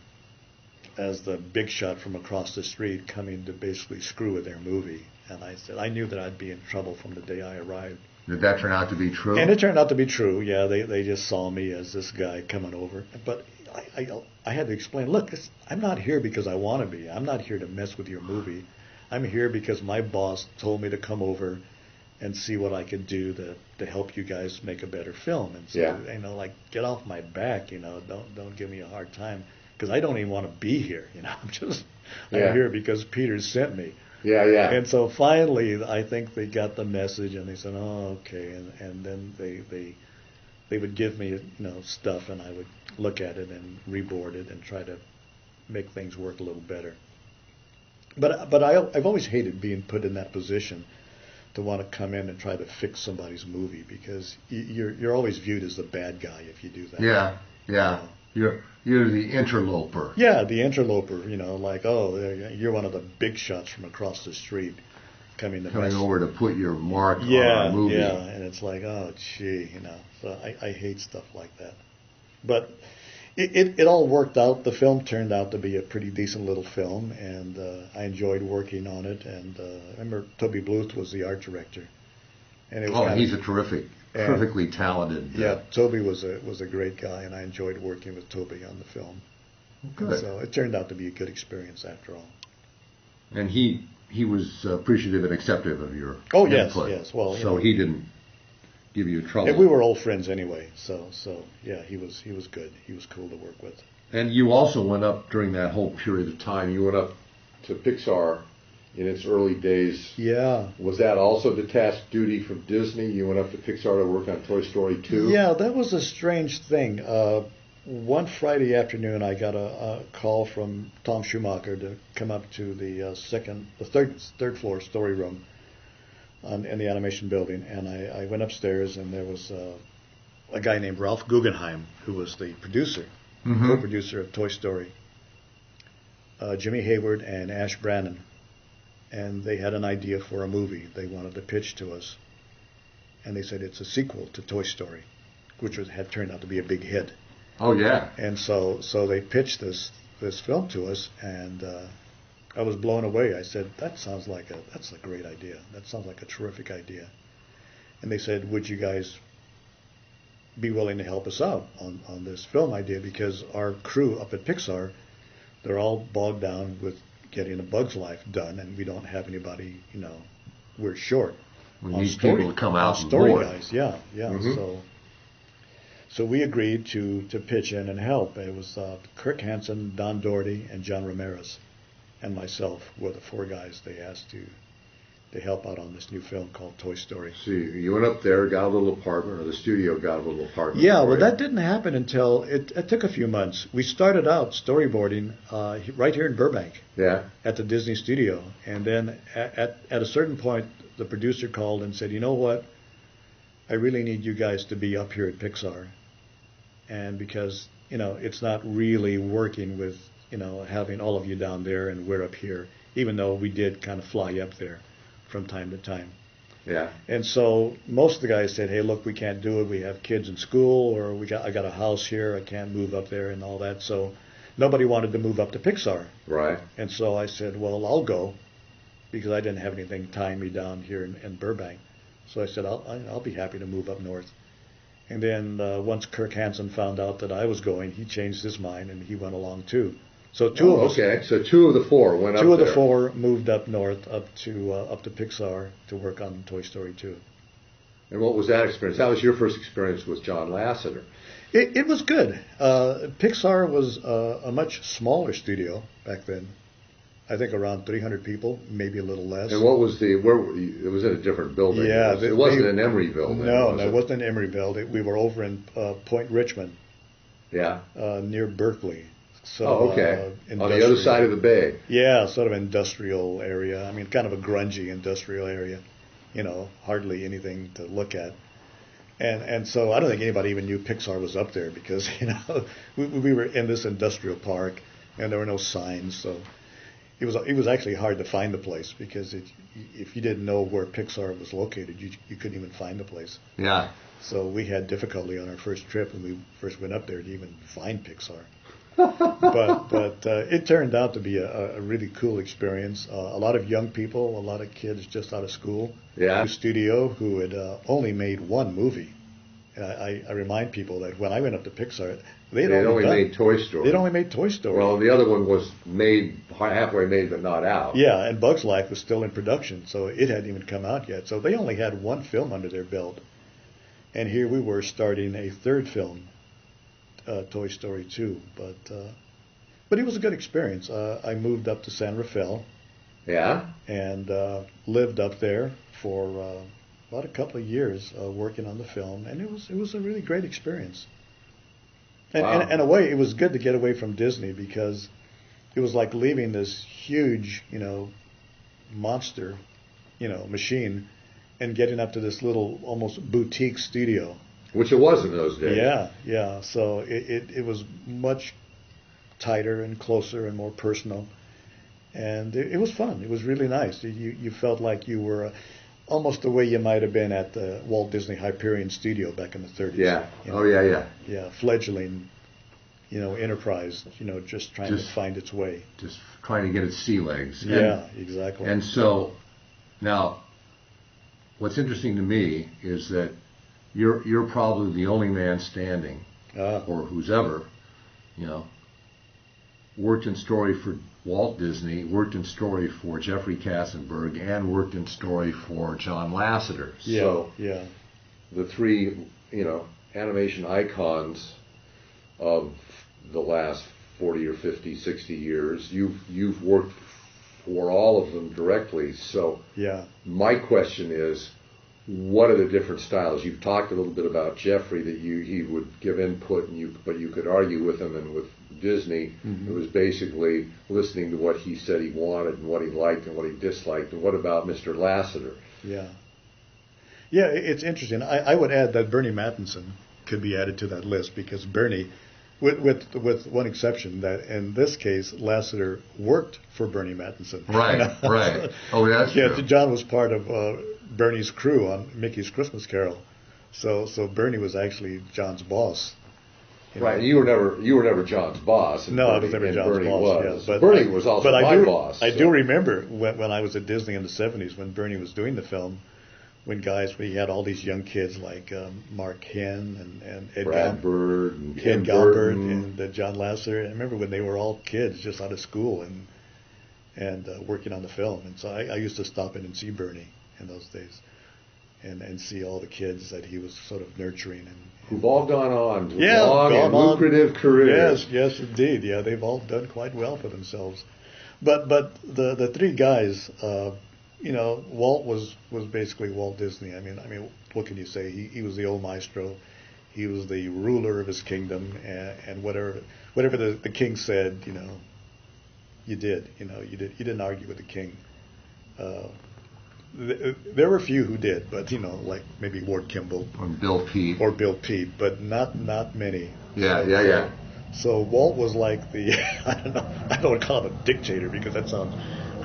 [SPEAKER 2] big shot from across the street coming to basically screw with their movie. And I said I knew that I'd be in trouble from the day I arrived.
[SPEAKER 3] Did that turn out to be true?
[SPEAKER 2] And it turned out to be true. Yeah, they just saw me as this guy coming over. But I had to explain, look, I'm not here because I want to be. I'm not here to mess with your movie. I'm here because my boss told me to come over and see what I could do to help you guys make a better film. And so, like, get off my back, don't give me a hard time. Because I don't even want to be here, I'm here because Peter sent me.
[SPEAKER 3] Yeah.
[SPEAKER 2] And so finally, I think they got the message, and they said, "Oh, okay." And then they would give me, stuff, and I would look at it and reboard it and try to make things work a little better. But I've always hated being put in that position to want to come in and try to fix somebody's movie, because you're always viewed as the bad guy if you do that.
[SPEAKER 3] Yeah. You're the interloper.
[SPEAKER 2] Yeah, the interloper. Like, oh, you're one of the big shots from across the street coming
[SPEAKER 3] over to put your mark on our movie.
[SPEAKER 2] Yeah, and it's like, oh, gee, So I hate stuff like that. But it all worked out. The film turned out to be a pretty decent little film, and I enjoyed working on it. And I remember Toby Bluth was the art director. And it was
[SPEAKER 3] he's a terrifically talented.
[SPEAKER 2] Yeah, Toby was a great guy, and I enjoyed working with Toby on the film.
[SPEAKER 3] Good.
[SPEAKER 2] So it turned out to be a good experience after all.
[SPEAKER 3] And he was appreciative and acceptive of your
[SPEAKER 2] input.
[SPEAKER 3] Yes.
[SPEAKER 2] Well,
[SPEAKER 3] so he didn't give you trouble.
[SPEAKER 2] And we were old friends anyway. So yeah, he was good. He was cool to work with.
[SPEAKER 3] And you also went up during that whole period of time. You went up to Pixar in its early days.
[SPEAKER 2] Yeah.
[SPEAKER 3] Was that also detached duty from Disney? You went up to Pixar to work on Toy Story 2?
[SPEAKER 2] Yeah, that was a strange thing. One Friday afternoon, I got a call from Tom Schumacher to come up to the third floor story room in the animation building, and I went upstairs, and there was a guy named Ralph Guggenheim, who was the producer, co-producer of Toy Story, Jimmy Hayward and Ash Brannon. And they had an idea for a movie they wanted to pitch to us. And they said it's a sequel to Toy Story, which had turned out to be a big hit.
[SPEAKER 3] Oh, yeah.
[SPEAKER 2] And so they pitched this film to us, and I was blown away. I said, that's a great idea. That sounds like a terrific idea. And they said, would you guys be willing to help us out on this film idea? Because our crew up at Pixar, they're all bogged down with getting A Bug's Life done, and we don't have anybody, we're short.
[SPEAKER 3] We need people to come out and
[SPEAKER 2] story
[SPEAKER 3] board.
[SPEAKER 2] Guys, yeah. So we agreed to pitch in and help. It was Kirk Hansen, Don Doherty, and John Ramirez, and myself were the four guys they asked to help out on this new film called Toy Story.
[SPEAKER 3] So you went up there, got a little apartment, or the studio got a little apartment.
[SPEAKER 2] Yeah, well, that didn't happen until it took a few months. We started out storyboarding right here in Burbank.
[SPEAKER 3] Yeah.
[SPEAKER 2] At the Disney studio, and then at a certain point, the producer called and said, "You know what? I really need you guys to be up here at Pixar, and because it's not really working with having all of you down there and we're up here, even though we did kind of fly up there from time to time."
[SPEAKER 3] Yeah.
[SPEAKER 2] And so most of the guys said, "Hey, look, we can't do it. We have kids in school, or I got a house here. I can't move up there and all that." So nobody wanted to move up to Pixar.
[SPEAKER 3] Right.
[SPEAKER 2] And so I said, "Well, I'll go," because I didn't have anything tying me down here in Burbank. So I said, I'll be happy to move up north. And then once Kirk Hansen found out that I was going, he changed his mind and he went along too. So two of us.
[SPEAKER 3] Okay, so two of the four went up there.
[SPEAKER 2] Two of the four moved up north, up to Pixar to work on Toy Story 2.
[SPEAKER 3] And what was that experience? That was your first experience with John Lasseter.
[SPEAKER 2] It was good. Pixar was a much smaller studio back then. I think around 300 people, maybe a little less.
[SPEAKER 3] And what was it was in a different building.
[SPEAKER 2] Yeah.
[SPEAKER 3] It wasn't in Emeryville.
[SPEAKER 2] No, it wasn't in Emeryville. We were over in Point Richmond.
[SPEAKER 3] Yeah.
[SPEAKER 2] Near Berkeley. So,
[SPEAKER 3] okay. On the other side of the bay.
[SPEAKER 2] Yeah, sort of industrial area. I mean, kind of a grungy industrial area. Hardly anything to look at. And so I don't think anybody even knew Pixar was up there because, we were in this industrial park and there were no signs. So it was actually hard to find the place because if you didn't know where Pixar was located, you couldn't even find the place.
[SPEAKER 3] Yeah.
[SPEAKER 2] So we had difficulty on our first trip when we first went up there to even find Pixar. but it turned out to be a really cool experience. A lot of young people, a lot of kids just out of school.
[SPEAKER 3] Yeah.
[SPEAKER 2] The studio who had only made one movie. And I remind people that when I went up to Pixar, they'd
[SPEAKER 3] only made Toy Story.
[SPEAKER 2] They'd only made Toy Story.
[SPEAKER 3] Well, the other one was made halfway made but not out.
[SPEAKER 2] Yeah, and Bugs Life was still in production, so it hadn't even come out yet. So they only had one film under their belt. And here we were starting a third film, Toy Story 2. But it was a good experience. I moved up to San Rafael.
[SPEAKER 3] Yeah.
[SPEAKER 2] And lived up there for about a couple of years working on the film, and it was a really great experience. And
[SPEAKER 3] Wow.
[SPEAKER 2] in a way, it was good to get away from Disney because it was like leaving this huge, monster, machine, and getting up to this little almost boutique studio.
[SPEAKER 3] Which it was in those days.
[SPEAKER 2] Yeah. So it was much tighter and closer and more personal. And it was fun. It was really nice. You felt like you were almost the way you might have been at the Walt Disney Hyperion Studio back in the 30s.
[SPEAKER 3] Yeah. Oh, yeah.
[SPEAKER 2] Yeah, fledgling, enterprise, just trying to find its way.
[SPEAKER 3] Just trying to get its sea legs.
[SPEAKER 2] Yeah, exactly.
[SPEAKER 3] And so, now, what's interesting to me is that you're probably the only man standing, or who's ever, worked in story for Walt Disney, worked in story for Jeffrey Katzenberg, and worked in story for John Lasseter.
[SPEAKER 2] Yeah,
[SPEAKER 3] So
[SPEAKER 2] yeah.
[SPEAKER 3] the three, animation icons of the last 40 or 50, 60 years, you've worked for all of them directly. So
[SPEAKER 2] Yeah.
[SPEAKER 3] my question is, what are the different styles? You've talked a little bit about Jeffrey, that he would give input, but you could argue with him, and with Disney, it was basically listening to what he said he wanted and what he liked and what he disliked. And what about Mr. Lasseter?
[SPEAKER 2] Yeah. Yeah, it's interesting. I would add that Bernie Mattinson could be added to that list because Bernie, with one exception, that in this case, Lasseter worked for Bernie Mattinson.
[SPEAKER 3] Right, right. Oh, that's
[SPEAKER 2] Yeah,
[SPEAKER 3] true.
[SPEAKER 2] John was part of Bernie's crew on Mickey's Christmas Carol. So Bernie was actually John's boss.
[SPEAKER 3] Right, you were never John's boss. And
[SPEAKER 2] No, I
[SPEAKER 3] Bernie,
[SPEAKER 2] was never
[SPEAKER 3] and
[SPEAKER 2] John's
[SPEAKER 3] Bernie
[SPEAKER 2] boss.
[SPEAKER 3] was.
[SPEAKER 2] Yeah, but
[SPEAKER 3] Bernie was also my boss.
[SPEAKER 2] I
[SPEAKER 3] so.
[SPEAKER 2] do remember when I was at Disney in the 70s when Bernie was doing the film, when he had all these young kids like Mark Henn and Ed
[SPEAKER 3] Brad Bird and
[SPEAKER 2] Ed
[SPEAKER 3] Ken
[SPEAKER 2] Galbert
[SPEAKER 3] Burton.
[SPEAKER 2] and John Lasseter. I remember when they were all kids just out of school and working on the film. And so I used to stop in and see Bernie in those days and see all the kids that he was sort of nurturing
[SPEAKER 3] Who've all gone on to
[SPEAKER 2] Yeah,
[SPEAKER 3] long
[SPEAKER 2] gone
[SPEAKER 3] and
[SPEAKER 2] on.
[SPEAKER 3] lucrative careers.
[SPEAKER 2] Yes, indeed. Yeah, they've all done quite well for themselves. But the three guys, Walt was basically Walt Disney. I mean, what can you say? He was the old maestro. He was the ruler of his kingdom, and whatever the king said, you did. You didn't argue with the king. There were a few who did, but like maybe Ward Kimball
[SPEAKER 3] Or Bill Peet.
[SPEAKER 2] or Bill Peet, but not many.
[SPEAKER 3] Yeah.
[SPEAKER 2] So Walt was like the I don't want to call him a dictator because that sounds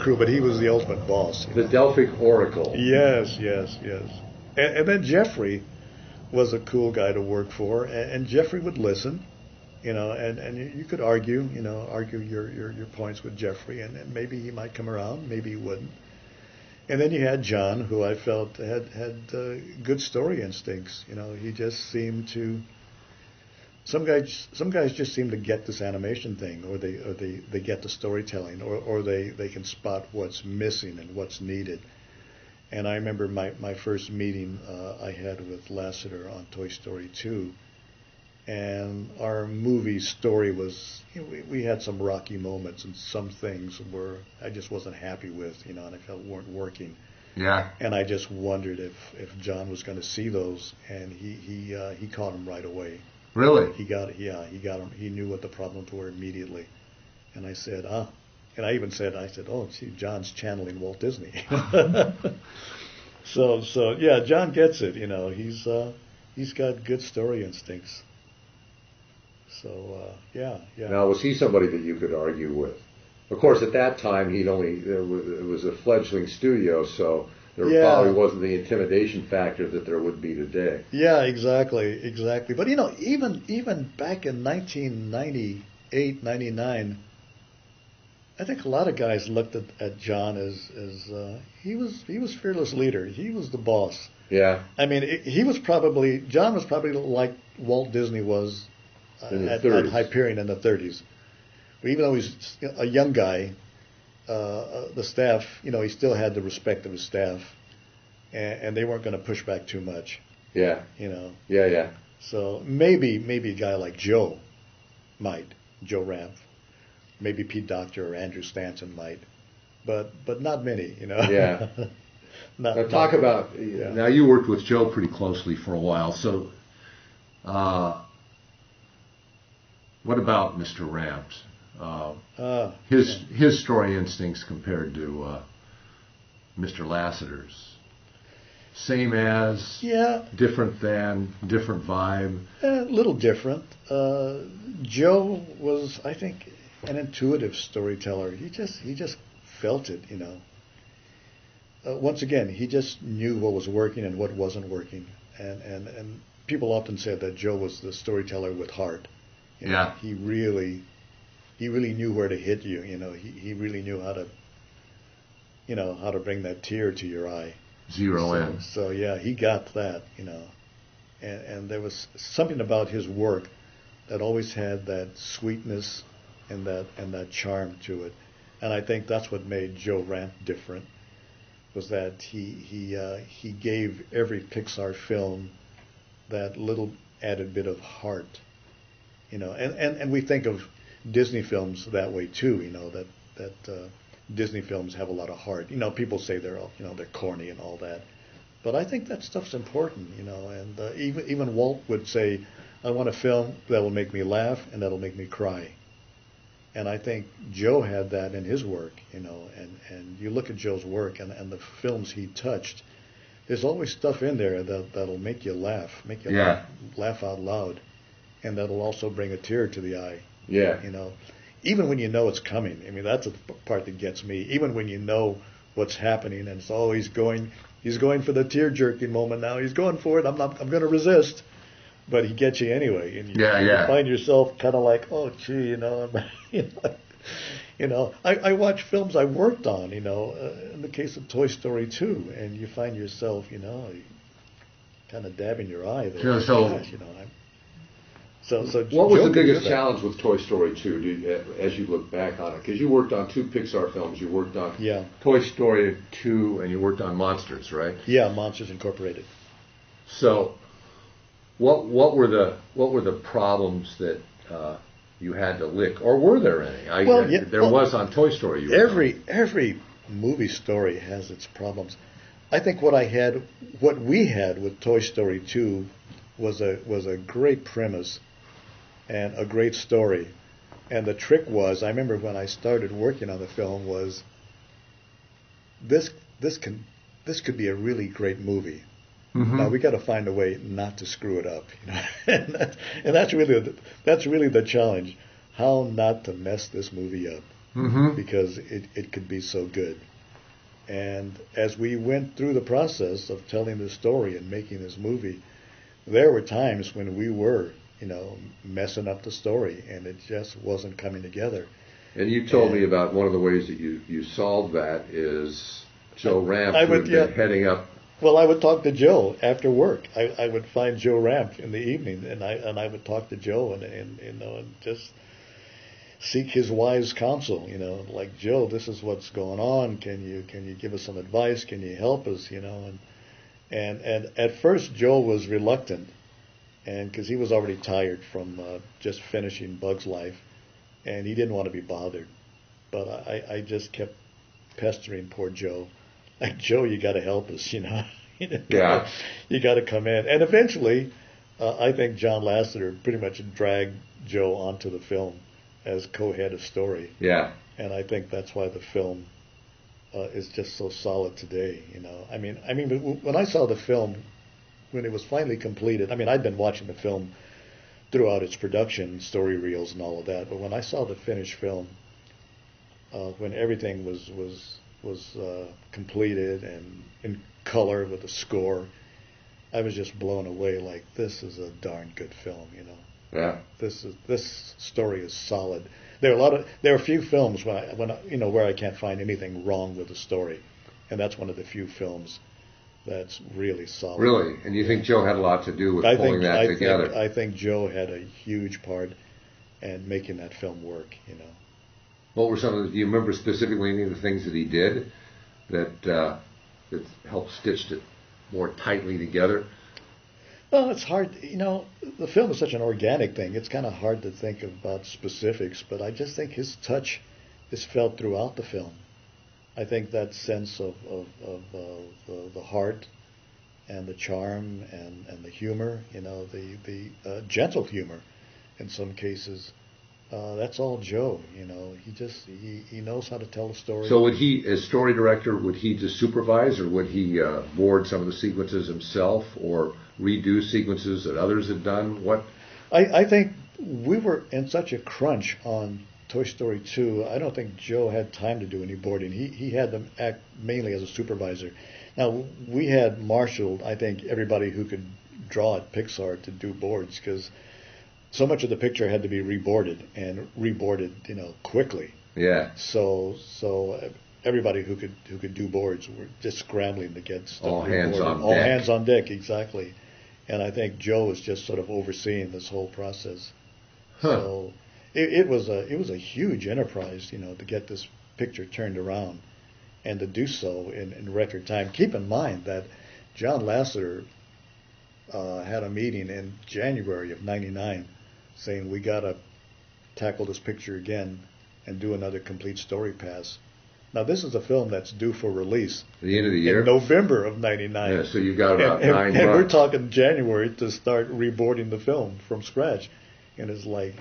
[SPEAKER 2] cruel, but he was the ultimate boss.
[SPEAKER 3] The Delphic Oracle.
[SPEAKER 2] Yes. And then Jeffrey was a cool guy to work for, and Jeffrey would listen, and you could argue your points with Jeffrey, and maybe he might come around, maybe he wouldn't. And then you had John, who I felt had good story instincts. He just seemed to. Some guys just seem to get this animation thing, or they get the storytelling, or they can spot what's missing and what's needed. And I remember my first meeting I had with Lasseter on Toy Story 2, and our movie story was, we had some rocky moments and some things where I just wasn't happy with, and I felt weren't working.
[SPEAKER 3] Yeah.
[SPEAKER 2] And I just wondered if John was going to see those, and he caught them right away.
[SPEAKER 3] Really?
[SPEAKER 2] He got them. He knew what the problems were immediately. And I said, and I even said, oh, see, John's channeling Walt Disney. So yeah, John gets it. He's got good story instincts. So yeah.
[SPEAKER 3] Now, was he somebody that you could argue with? Of course, at that time, it was a fledgling studio, so there probably wasn't the intimidation factor that there would be today.
[SPEAKER 2] Yeah, exactly. But even back in 1990, 98, 99, I think a lot of guys looked at John as he was fearless leader. He was the boss.
[SPEAKER 3] Yeah.
[SPEAKER 2] I mean, John was probably like Walt Disney was
[SPEAKER 3] In the
[SPEAKER 2] at
[SPEAKER 3] 30s.
[SPEAKER 2] Hyperion in the 30s. Even though he's a young guy, the staff, he still had the respect of his staff, and they weren't going to push back too much,
[SPEAKER 3] Yeah. Yeah. Yeah.
[SPEAKER 2] So maybe a guy like Joe Joe Ramp, maybe Pete Docter or Andrew Stanton might, but not many,
[SPEAKER 3] Yeah.
[SPEAKER 2] Not,
[SPEAKER 3] Now talk
[SPEAKER 2] not-
[SPEAKER 3] about, now you worked with Joe pretty closely for a while, so what about Mr. Ramps? His story instincts compared to Mr. Lassiter's? Same as,
[SPEAKER 2] yeah,
[SPEAKER 3] different than, different vibe?
[SPEAKER 2] a little different. Joe was, I think, an intuitive storyteller. He just felt it, Once again, he just knew what was working and what wasn't working. And people often said that Joe was the storyteller with heart.
[SPEAKER 3] Yeah.
[SPEAKER 2] He really knew where to hit you. He really knew how to bring that tear to your eye.
[SPEAKER 3] Zero in.
[SPEAKER 2] So yeah, he got that. And there was something about his work that always had that sweetness and that charm to it. And I think that's what made Joe Ramp different, was that he gave every Pixar film that little added bit of heart. And we think of Disney films that way too. That Disney films have a lot of heart. People say they're corny and all that, but I think that stuff's important. And even Walt would say, I want a film that will make me laugh and that'll make me cry. And I think Joe had that in his work, and you look at Joe's work and the films he touched, there's always stuff in there that'll make you laugh, laugh out loud, and that'll also bring a tear to the eye.
[SPEAKER 3] Yeah.
[SPEAKER 2] Even when you know it's coming. I mean, that's the part that gets me. Even when you know what's happening, and it's always he's going for the tear-jerking moment now. He's going for it. I'm going to resist. But he gets you anyway. And you find yourself kind of like, oh, gee, I watch films I worked on, in the case of Toy Story 2, and you find yourself, kind of dabbing your eye there.
[SPEAKER 3] Yeah, so-
[SPEAKER 2] Gosh, So
[SPEAKER 3] What was
[SPEAKER 2] Joe
[SPEAKER 3] the
[SPEAKER 2] could do
[SPEAKER 3] biggest
[SPEAKER 2] that.
[SPEAKER 3] challenge with Toy Story 2 as you look back on it? Because you worked on 2 Pixar films. You worked on
[SPEAKER 2] Yeah.
[SPEAKER 3] Toy Story 2 and you worked on Monsters, right?
[SPEAKER 2] Yeah, Monsters Incorporated.
[SPEAKER 3] So, what were the problems that you had to lick, or were there any? There was on Toy Story.
[SPEAKER 2] Every movie story has its problems. I think what we had with Toy Story 2 was a great premise and a great story. And the trick was, I remember when I started working on the film, was this could be a really great movie.
[SPEAKER 3] Mm-hmm.
[SPEAKER 2] Now we got to find a way not to screw it up, and that's really the challenge: how not to mess this movie up,
[SPEAKER 3] Mm-hmm.
[SPEAKER 2] because it could be so good. And as we went through the process of telling this story and making this movie, there were times when we were, messing up the story, and it just wasn't coming together.
[SPEAKER 3] And you told me about one of the ways that you solved that is Joe Ramp,
[SPEAKER 2] I
[SPEAKER 3] who
[SPEAKER 2] would-
[SPEAKER 3] had been
[SPEAKER 2] yeah.
[SPEAKER 3] heading up.
[SPEAKER 2] Well, I would talk to Joe after work. I would find Joe Ramp in the evening, and I would talk to Joe and just seek his wise counsel. Like, Joe, this is what's going on. Can you give us some advice? Can you help us? And at first Joe was reluctant, and because he was already tired from just finishing Bug's Life, and he didn't want to be bothered. But I just kept pestering poor Joe. Like, Joe, you got to help us,
[SPEAKER 3] Yeah.
[SPEAKER 2] You got to come in. And eventually, I think John Lasseter pretty much dragged Joe onto the film as co-head of story.
[SPEAKER 3] Yeah.
[SPEAKER 2] And I think that's why the film is just so solid today. I mean, when I saw the film, when it was finally completed, I'd been watching the film throughout its production, story reels and all of that. But when I saw the finished film, when everything was completed and in color with a score, I was just blown away. Like, this is a darn good film.
[SPEAKER 3] Yeah.
[SPEAKER 2] This story is solid. There are a few films where I can't find anything wrong with the story, and that's one of the few films that's really solid.
[SPEAKER 3] Really? And you think Joe had a lot to do with pulling that together?
[SPEAKER 2] I think Joe had a huge part in making that film work.
[SPEAKER 3] What were some of do you remember specifically any of the things that he did that helped stitch it more tightly together?
[SPEAKER 2] Well, it's hard. The film is such an organic thing. It's kind of hard to think about specifics, but I just think his touch is felt throughout the film. I think that sense of the heart and the charm and the humor, the gentle humor in some cases, that's all Joe. He knows how to tell a story.
[SPEAKER 3] So would he, as story director, would he just supervise, or would he board some of the sequences himself, or redo sequences that others had done? What?
[SPEAKER 2] I think we were in such a crunch on Toy Story 2, I don't think Joe had time to do any boarding. He had them act mainly as a supervisor. Now, we had marshaled, I think, everybody who could draw at Pixar to do boards, because so much of the picture had to be reboarded, and reboarded, quickly.
[SPEAKER 3] Yeah.
[SPEAKER 2] So everybody who could do boards were just scrambling to get stuff
[SPEAKER 3] all hands
[SPEAKER 2] reboarded.
[SPEAKER 3] on deck.
[SPEAKER 2] All hands on deck, exactly. And I think Joe was just sort of overseeing this whole process.
[SPEAKER 3] Huh.
[SPEAKER 2] So it was a huge enterprise, to get this picture turned around and to do so in record time. Keep in mind that John Lasseter had a meeting in January of '99 saying we got to tackle this picture again and do another complete story pass. Now, this is a film that's due for release
[SPEAKER 3] at the end of the year,
[SPEAKER 2] in November of '99.
[SPEAKER 3] Yeah, so you've got about 9 months.
[SPEAKER 2] And we're talking January to start reboarding the film from scratch. And it's like,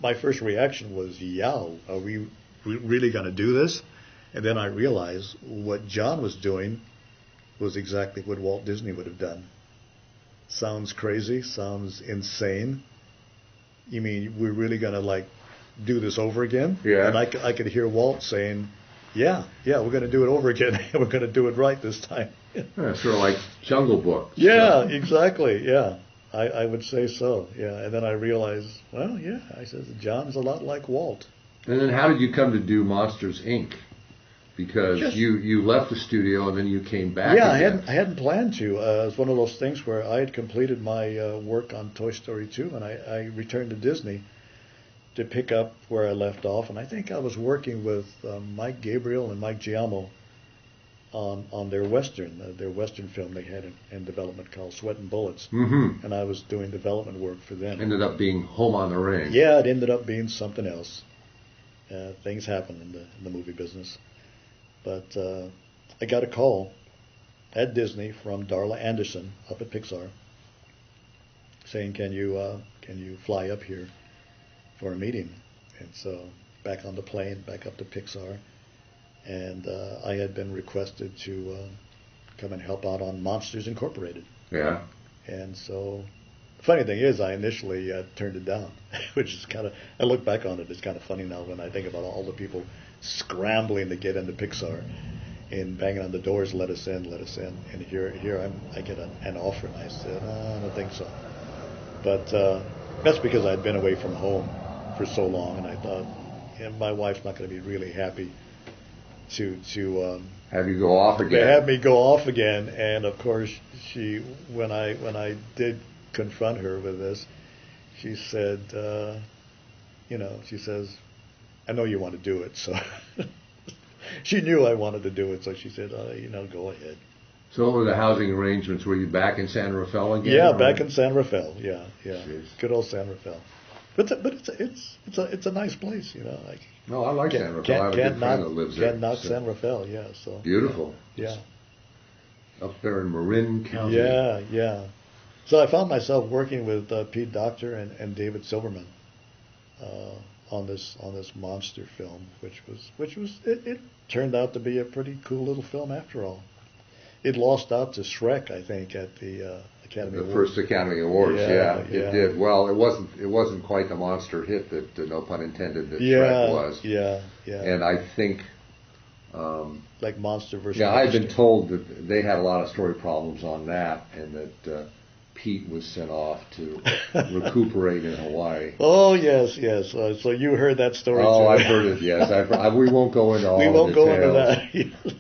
[SPEAKER 2] my first reaction was, yow, are we really going to do this? And then I realized what John was doing was exactly what Walt Disney would have done. Sounds crazy, sounds insane. You mean we're really going to do this over again?
[SPEAKER 3] Yeah.
[SPEAKER 2] And I could hear Walt saying, yeah, we're going to do it over again. We're going to do it right this time.
[SPEAKER 3] Yeah, sort of like Jungle Book.
[SPEAKER 2] Yeah, exactly. Yeah, I would say so. Yeah, and then I realized, well, yeah, I said John's a lot like Walt.
[SPEAKER 3] And then how did you come to do Monsters, Inc.? Because you left the studio and then you came back.
[SPEAKER 2] Yeah,
[SPEAKER 3] again.
[SPEAKER 2] I hadn't planned to. It was one of those things where I had completed my work on Toy Story 2, and I returned to Disney to pick up where I left off. And I think I was working with Mike Gabriel and Mike Giamo on their Western film they had in development called Sweat and Bullets.
[SPEAKER 3] Mm-hmm.
[SPEAKER 2] And I was doing development work for them.
[SPEAKER 3] Ended up being Home on the Range.
[SPEAKER 2] Yeah, it ended up being something else. Things happen in the movie business. But I got a call at Disney from Darla Anderson up at Pixar saying, can you fly up here for a meeting? And so back on the plane, back up to Pixar. And I had been requested to come and help out on Monsters Incorporated.
[SPEAKER 3] Yeah.
[SPEAKER 2] And so the funny thing is I initially turned it down, which is I look back on it, it's kind of funny now when I think about all the people scrambling to get into Pixar and banging on the doors, let us in. And here I get an offer, and I said, I don't think so. But that's because I'd been away from home for so long, and I thought, my wife's not going to be really happy to
[SPEAKER 3] have you go off again.
[SPEAKER 2] Have me go off again. And of course, she when I did confront her with this, she said, she says, I know you want to do it. So she knew I wanted to do it. So she said, go ahead.
[SPEAKER 3] So what were the housing arrangements? Were you back in San Rafael again?
[SPEAKER 2] Yeah, back in San Rafael. Yeah.
[SPEAKER 3] Jeez.
[SPEAKER 2] Good old San Rafael. But it's a nice place,
[SPEAKER 3] No, I like San Rafael. I have a good friend that lives there.
[SPEAKER 2] Can't knock San Rafael, yeah. So
[SPEAKER 3] beautiful.
[SPEAKER 2] Yeah.
[SPEAKER 3] Up there in Marin County.
[SPEAKER 2] Yeah. So I found myself working with Pete Docter and David Silverman on this monster film, which it turned out to be a pretty cool little film after all. It lost out to Shrek, I think, at the Academy Awards.
[SPEAKER 3] The first Academy Awards, yeah, it did. Well, it wasn't quite the monster hit that, no pun intended, that Shrek was.
[SPEAKER 2] Yeah.
[SPEAKER 3] And I think,
[SPEAKER 2] like Monster versus.
[SPEAKER 3] Yeah, I've been told that they had a lot of story problems on that, and that Pete was sent off to recuperate in Hawaii.
[SPEAKER 2] Oh, yes, yes. So you heard that story too.
[SPEAKER 3] Oh, I've heard it, yes. We won't go into all
[SPEAKER 2] We
[SPEAKER 3] the
[SPEAKER 2] won't go into
[SPEAKER 3] details.
[SPEAKER 2] that.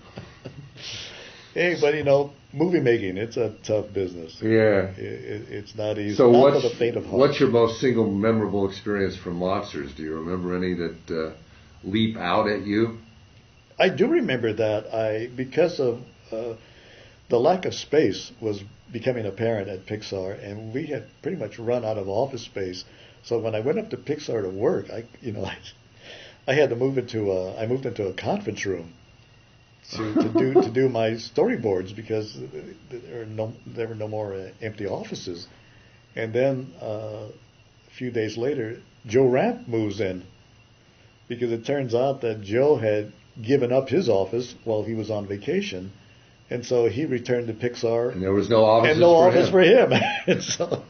[SPEAKER 2] Hey, but you know, movie making, it's a tough business.
[SPEAKER 3] Yeah.
[SPEAKER 2] It's not easy.
[SPEAKER 3] So
[SPEAKER 2] Not for the faint of heart.
[SPEAKER 3] what's your most single memorable experience from Monsters? Do you remember any that leap out at you?
[SPEAKER 2] I do remember that. Because of the lack of space was becoming apparent at Pixar, and we had pretty much run out of office space. So when I went up to Pixar to work, I had to move into a conference room to do my storyboards because there were no more empty offices. And then a few days later, Joe Ranft moves in because it turns out that Joe had given up his office while he was on vacation, and so he returned to Pixar.
[SPEAKER 3] And there was no office
[SPEAKER 2] and no
[SPEAKER 3] for
[SPEAKER 2] office
[SPEAKER 3] him.
[SPEAKER 2] for him.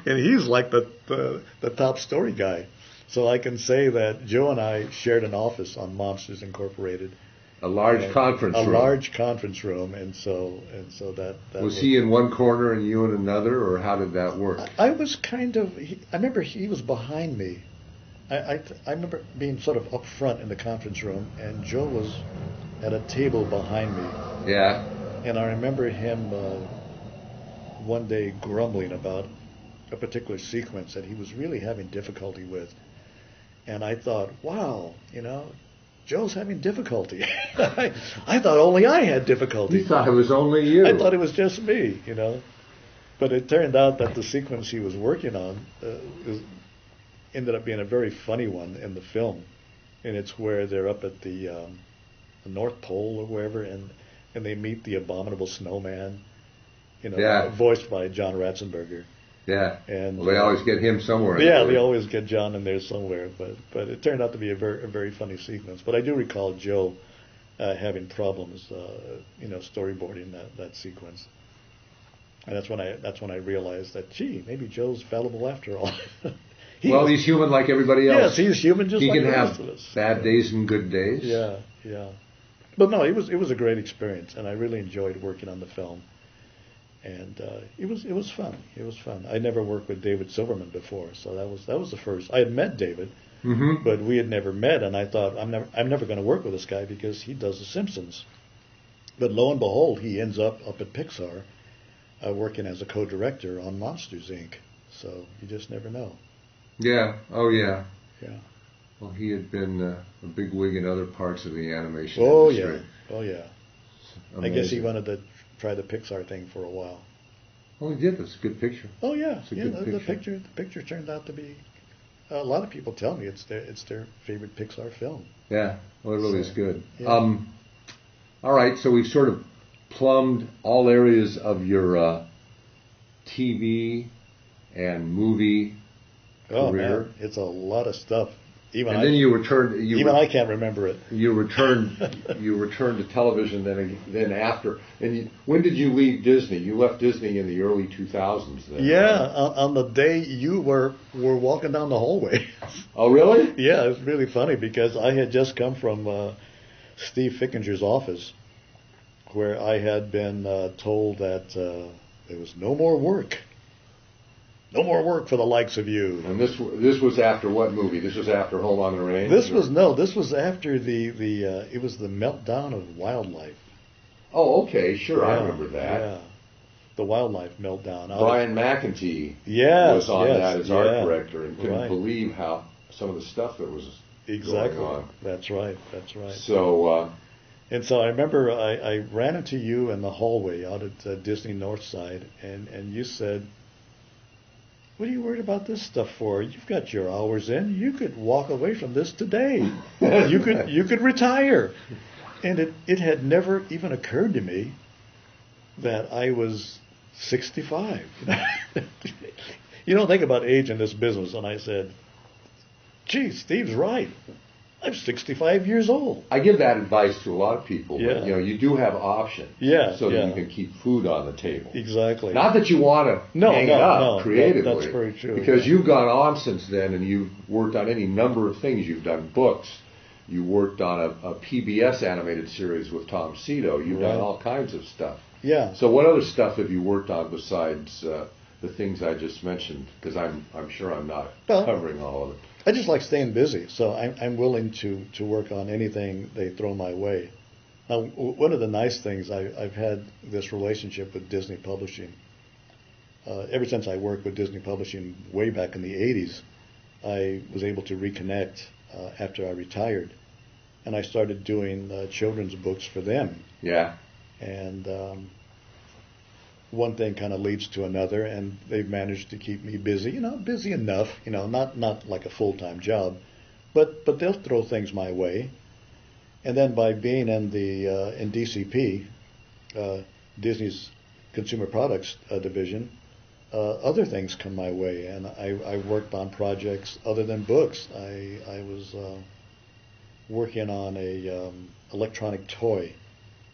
[SPEAKER 2] and he's like the top story guy. So I can say that Joe and I shared an office on Monsters Incorporated.
[SPEAKER 3] A large conference room.
[SPEAKER 2] A large conference room, and so that
[SPEAKER 3] was he in one corner and you in another, or how did that work?
[SPEAKER 2] I was kind of. I remember he was behind me. I remember being sort of up front in the conference room, and Joe was at a table behind me.
[SPEAKER 3] Yeah.
[SPEAKER 2] And I remember him one day grumbling about a particular sequence that he was really having difficulty with. And I thought, wow, Joe's having difficulty. I thought only I had difficulty.
[SPEAKER 3] You thought it was only you.
[SPEAKER 2] I thought it was just me, But it turned out that the sequence he was working on ended up being a very funny one in the film. And it's where they're up at the North Pole or wherever, and they meet the abominable snowman, voiced by John Ratzenberger.
[SPEAKER 3] Yeah.
[SPEAKER 2] And
[SPEAKER 3] well, they always get him somewhere.
[SPEAKER 2] Yeah, they always get John in there somewhere. But it turned out to be a very funny sequence. But I do recall Joe having problems, storyboarding that sequence. And that's when I realized that, gee, maybe Joe's fallible after all.
[SPEAKER 3] He's human like everybody else.
[SPEAKER 2] Yes, he's human just like the rest of us.
[SPEAKER 3] He can have bad days and good days.
[SPEAKER 2] Yeah. But no, it was a great experience, and I really enjoyed working on the film. And it was fun. It was fun. I never worked with David Silverman before, so that was the first. I had met David, but we had never met, and I thought I'm never going to work with this guy because he does The Simpsons. But lo and behold, he ends up at Pixar, working as a co-director on Monsters Inc. So you just never know.
[SPEAKER 3] Yeah. Oh yeah.
[SPEAKER 2] Yeah.
[SPEAKER 3] Well, he had been a big wig in other parts of the animation industry.
[SPEAKER 2] Oh yeah.
[SPEAKER 3] Amazing.
[SPEAKER 2] I guess he wanted to try the Pixar thing for a while.
[SPEAKER 3] Well, he did. That's a good picture.
[SPEAKER 2] Oh yeah,
[SPEAKER 3] It's a good picture.
[SPEAKER 2] The picture turned out to be. A lot of people tell me it's their favorite Pixar film.
[SPEAKER 3] Yeah. Well, it really is good.
[SPEAKER 2] Yeah.
[SPEAKER 3] All right. So we've sort of plumbed all areas of your TV and movie
[SPEAKER 2] Oh
[SPEAKER 3] career.
[SPEAKER 2] man, it's a lot of stuff.
[SPEAKER 3] Then you returned.
[SPEAKER 2] Even I can't remember it.
[SPEAKER 3] You returned to television. Then after. And when did you leave Disney? You left Disney in the early 2000s. Then,
[SPEAKER 2] Yeah,
[SPEAKER 3] right?
[SPEAKER 2] on the day you were walking down the hallway.
[SPEAKER 3] Oh really?
[SPEAKER 2] Yeah, it's really funny because I had just come from Steve Fickinger's office, where I had been told that there was no more work. No more work for the likes of you.
[SPEAKER 3] And this was after what movie? This was after Home on the Range?
[SPEAKER 2] This was after it was the meltdown of wildlife.
[SPEAKER 3] Oh, okay, sure, I
[SPEAKER 2] Yeah,
[SPEAKER 3] remember that.
[SPEAKER 2] Yeah, the wildlife meltdown.
[SPEAKER 3] Brian McEntee
[SPEAKER 2] Yes,
[SPEAKER 3] was on
[SPEAKER 2] yes,
[SPEAKER 3] that as
[SPEAKER 2] yeah,
[SPEAKER 3] art director and couldn't
[SPEAKER 2] right.
[SPEAKER 3] believe how some of the stuff that was
[SPEAKER 2] Exactly.
[SPEAKER 3] going on.
[SPEAKER 2] That's right.
[SPEAKER 3] So,
[SPEAKER 2] And so I remember I ran into you in the hallway out at Disney Northside, and you said, "What are you worried about this stuff for? You've got your hours in. You could walk away from this today. You could retire." And it had never even occurred to me that I was 65. You don't think about age in this business. And I said, "Gee, Steve's right. I'm 65 years old."
[SPEAKER 3] I give that advice to a lot of people.
[SPEAKER 2] Yeah.
[SPEAKER 3] But, you do have options.
[SPEAKER 2] Yeah,
[SPEAKER 3] So that
[SPEAKER 2] yeah.
[SPEAKER 3] you can keep food on the table.
[SPEAKER 2] Exactly.
[SPEAKER 3] Not that you want to hang it up creatively.
[SPEAKER 2] That's very true.
[SPEAKER 3] Because
[SPEAKER 2] yeah.
[SPEAKER 3] you've gone on since then and you've worked on any number of things. You've done books. You worked on a PBS animated series with Tom Cito. You've done
[SPEAKER 2] Right.
[SPEAKER 3] all kinds of stuff.
[SPEAKER 2] Yeah.
[SPEAKER 3] So what other stuff have you worked on besides the things I just mentioned? Because I'm sure I'm not
[SPEAKER 2] Well,
[SPEAKER 3] covering all of it.
[SPEAKER 2] I just like staying busy, so I'm willing to work on anything they throw my way. Now, one of the nice things, I've had this relationship with Disney Publishing. Ever since I worked with Disney Publishing way back in the 80s, I was able to reconnect after I retired, and I started doing children's books for them.
[SPEAKER 3] Yeah.
[SPEAKER 2] And one thing kind of leads to another, and they've managed to keep me busy, busy enough, not like a full-time job, but they'll throw things my way. And then by being in DCP, Disney's Consumer Products division, other things come my way, and I worked on projects other than books. I was working on a electronic toy.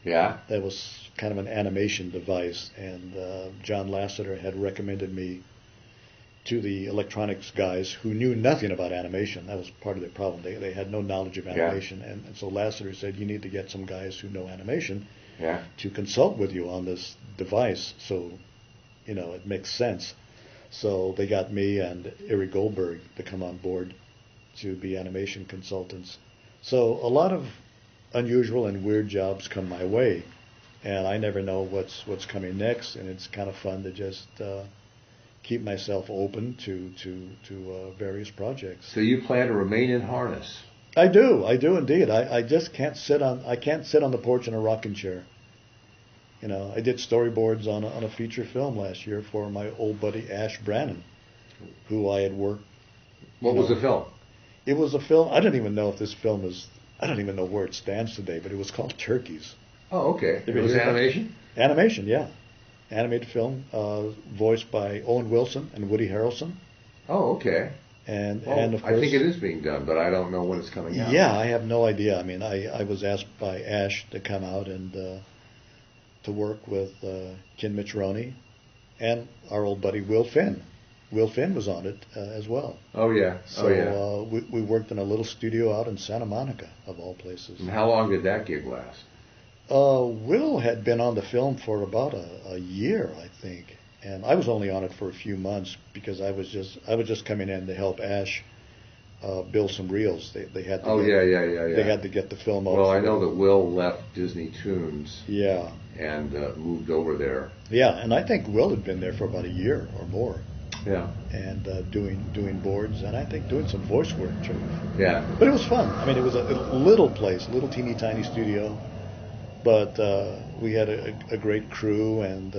[SPEAKER 3] Yeah.
[SPEAKER 2] That was kind of an animation device, and John Lasseter had recommended me to the electronics guys who knew nothing about animation. That was part of their problem. They had no knowledge of animation, and so Lasseter said, you need to get some guys who know animation to consult with you on this device, so it makes sense. So they got me and Eric Goldberg to come on board to be animation consultants. So a lot of unusual and weird jobs come my way, and I never know what's coming next, and it's kind of fun to just keep myself open to various projects.
[SPEAKER 3] So you plan to remain in harness?
[SPEAKER 2] I do indeed. I just can't sit on the porch in a rocking chair. I did storyboards on a feature film last year for my old buddy Ash Brannon, who I had worked.
[SPEAKER 3] What was the film?
[SPEAKER 2] It was a film. I don't even know if this film is. I don't even know where it stands today, but it was called Turkeys.
[SPEAKER 3] Oh, okay. It was animation?
[SPEAKER 2] Animation, yeah. Animated film, voiced by Owen Wilson and Woody Harrelson.
[SPEAKER 3] Oh, okay.
[SPEAKER 2] And of course,
[SPEAKER 3] I think it is being done, but I don't know when it's coming out.
[SPEAKER 2] Yeah, I have no idea. I mean, I was asked by Ash to come out and to work with Ken Mitchell and our old buddy Will Finn. Will Finn was on it as well.
[SPEAKER 3] Oh, yeah.
[SPEAKER 2] So we worked in a little studio out in Santa Monica, of all places.
[SPEAKER 3] And how long did that gig last?
[SPEAKER 2] Will had been on the film for about a year, I think, and I was only on it for a few months because I was just coming in to help Ash build some reels. They had to They had to get the film over.
[SPEAKER 3] Well, I know that Will left Disney Toons.
[SPEAKER 2] Yeah.
[SPEAKER 3] And moved over there.
[SPEAKER 2] Yeah, and I think Will had been there for about a year or more.
[SPEAKER 3] Yeah.
[SPEAKER 2] And doing boards, and I think doing some voice work too.
[SPEAKER 3] Yeah.
[SPEAKER 2] But it was fun. I mean, it was a little place, a little teeny tiny studio, but we had a great crew, and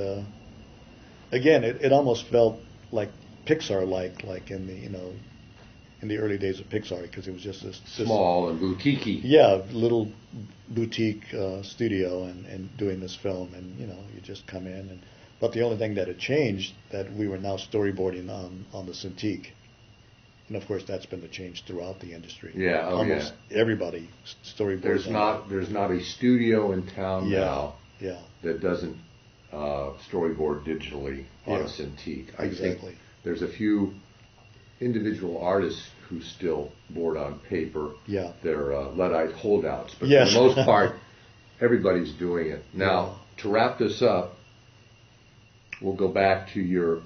[SPEAKER 2] again, it almost felt like Pixar-like in the early days of Pixar, because it was just this
[SPEAKER 3] small and boutique-y.
[SPEAKER 2] Yeah, little boutique studio and doing this film, and you just come in. But the only thing that had changed, that we were now storyboarding on the Cintiq. And of course, that's been the change throughout the industry.
[SPEAKER 3] Yeah,
[SPEAKER 2] almost everybody storyboards.
[SPEAKER 3] There's not a studio in town now
[SPEAKER 2] Yeah.
[SPEAKER 3] that doesn't storyboard digitally on a Cintiq. I think there's a few individual artists who still board on paper.
[SPEAKER 2] Yeah.
[SPEAKER 3] They're Luddite holdouts, but for the most part, everybody's doing it. Now, to wrap this up, we'll go back to your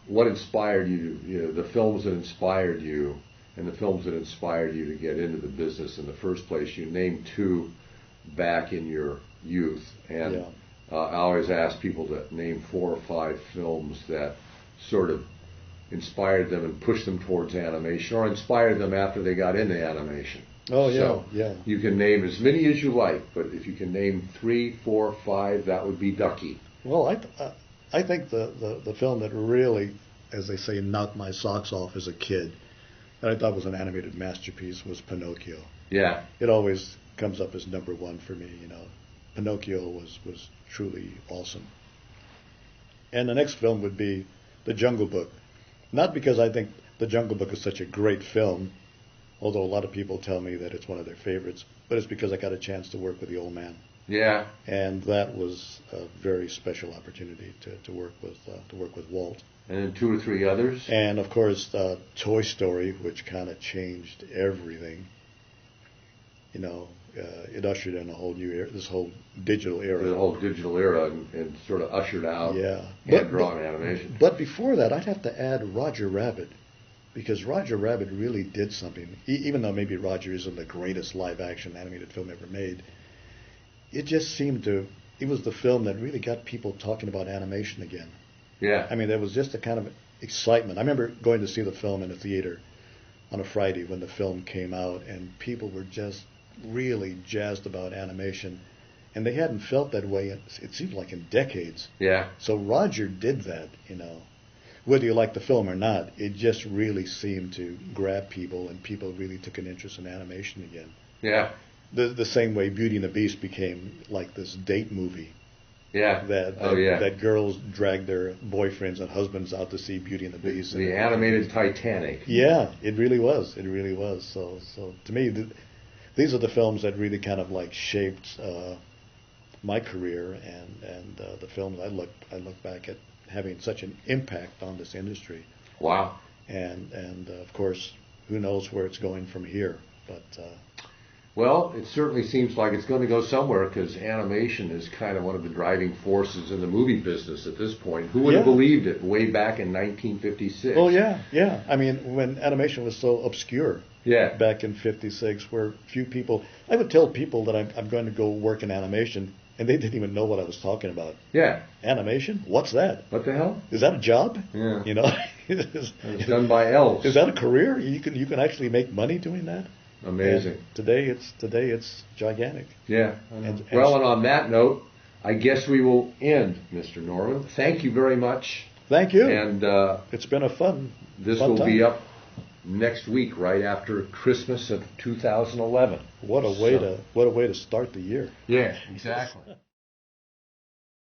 [SPEAKER 3] what inspired you, the films that inspired you, and the films that inspired you to get into the business in the first place. You named two back in your youth, and I always ask people to name 4 or 5 films that sort of inspired them and pushed them towards animation, or inspired them after they got into animation.
[SPEAKER 2] Oh, yeah,
[SPEAKER 3] so
[SPEAKER 2] yeah.
[SPEAKER 3] You can name as many as you like, but if you can name 3, 4, 5, that would be Ducky.
[SPEAKER 2] Well, I think the film that really, as they say, knocked my socks off as a kid, that I thought was an animated masterpiece, was Pinocchio.
[SPEAKER 3] Yeah.
[SPEAKER 2] It always comes up as number one for me. Pinocchio was truly awesome. And the next film would be The Jungle Book. Not because I think The Jungle Book is such a great film, although a lot of people tell me that it's one of their favorites, but it's because I got a chance to work with the old man.
[SPEAKER 3] Yeah.
[SPEAKER 2] And that was a very special opportunity to work with Walt.
[SPEAKER 3] And then 2 or 3 others.
[SPEAKER 2] And of course, Toy Story, which kind of changed everything. it ushered in a whole new era, this whole digital era.
[SPEAKER 3] The whole digital era and sort of ushered out
[SPEAKER 2] Yeah.
[SPEAKER 3] hand-drawn animation.
[SPEAKER 2] But before that, I'd have to add Roger Rabbit, because Roger Rabbit really did something. Even though maybe Roger isn't the greatest live-action animated film ever made, it just seemed to. It was the film that really got people talking about animation again.
[SPEAKER 3] Yeah.
[SPEAKER 2] I mean, there was just a kind of excitement. I remember going to see the film in a theater on a Friday when the film came out, and people were just really jazzed about animation, and they hadn't felt that way. It seemed like in decades.
[SPEAKER 3] Yeah.
[SPEAKER 2] So Roger did that, Whether you like the film or not, it just really seemed to grab people, and people really took an interest in animation again.
[SPEAKER 3] Yeah.
[SPEAKER 2] The same way Beauty and the Beast became like this date movie.
[SPEAKER 3] Yeah.
[SPEAKER 2] That girls dragged their boyfriends and husbands out to see Beauty and the Beast.
[SPEAKER 3] The animated Titanic.
[SPEAKER 2] Yeah, it really was. It really was. So to me, these are the films that really kind of like shaped my career, and the films I look back at having such an impact on this industry.
[SPEAKER 3] Wow.
[SPEAKER 2] And of course, who knows where it's going from here? But
[SPEAKER 3] well, it certainly seems like it's going to go somewhere, because animation is kind of one of the driving forces in the movie business at this point. Who would have believed it way back in 1956?
[SPEAKER 2] Oh yeah. I mean, when animation was so obscure.
[SPEAKER 3] Yeah.
[SPEAKER 2] Back in '56, where few people. I would tell people that I'm going to go work in animation, and they didn't even know what I was talking about.
[SPEAKER 3] Yeah.
[SPEAKER 2] Animation? What's that?
[SPEAKER 3] What the hell?
[SPEAKER 2] Is that a job?
[SPEAKER 3] Yeah.
[SPEAKER 2] It's
[SPEAKER 3] done by elves.
[SPEAKER 2] Is that a career? You can actually make money doing that?
[SPEAKER 3] Amazing.
[SPEAKER 2] And today it's gigantic.
[SPEAKER 3] Yeah.
[SPEAKER 2] And
[SPEAKER 3] on that note, I guess we will end, Mr. Norman. Thank you very much.
[SPEAKER 2] Thank you.
[SPEAKER 3] And
[SPEAKER 2] it's been a fun.
[SPEAKER 3] This
[SPEAKER 2] fun
[SPEAKER 3] will
[SPEAKER 2] time.
[SPEAKER 3] be up next week, right after Christmas of 2011.
[SPEAKER 2] What a way to start the year.
[SPEAKER 3] Yeah, exactly.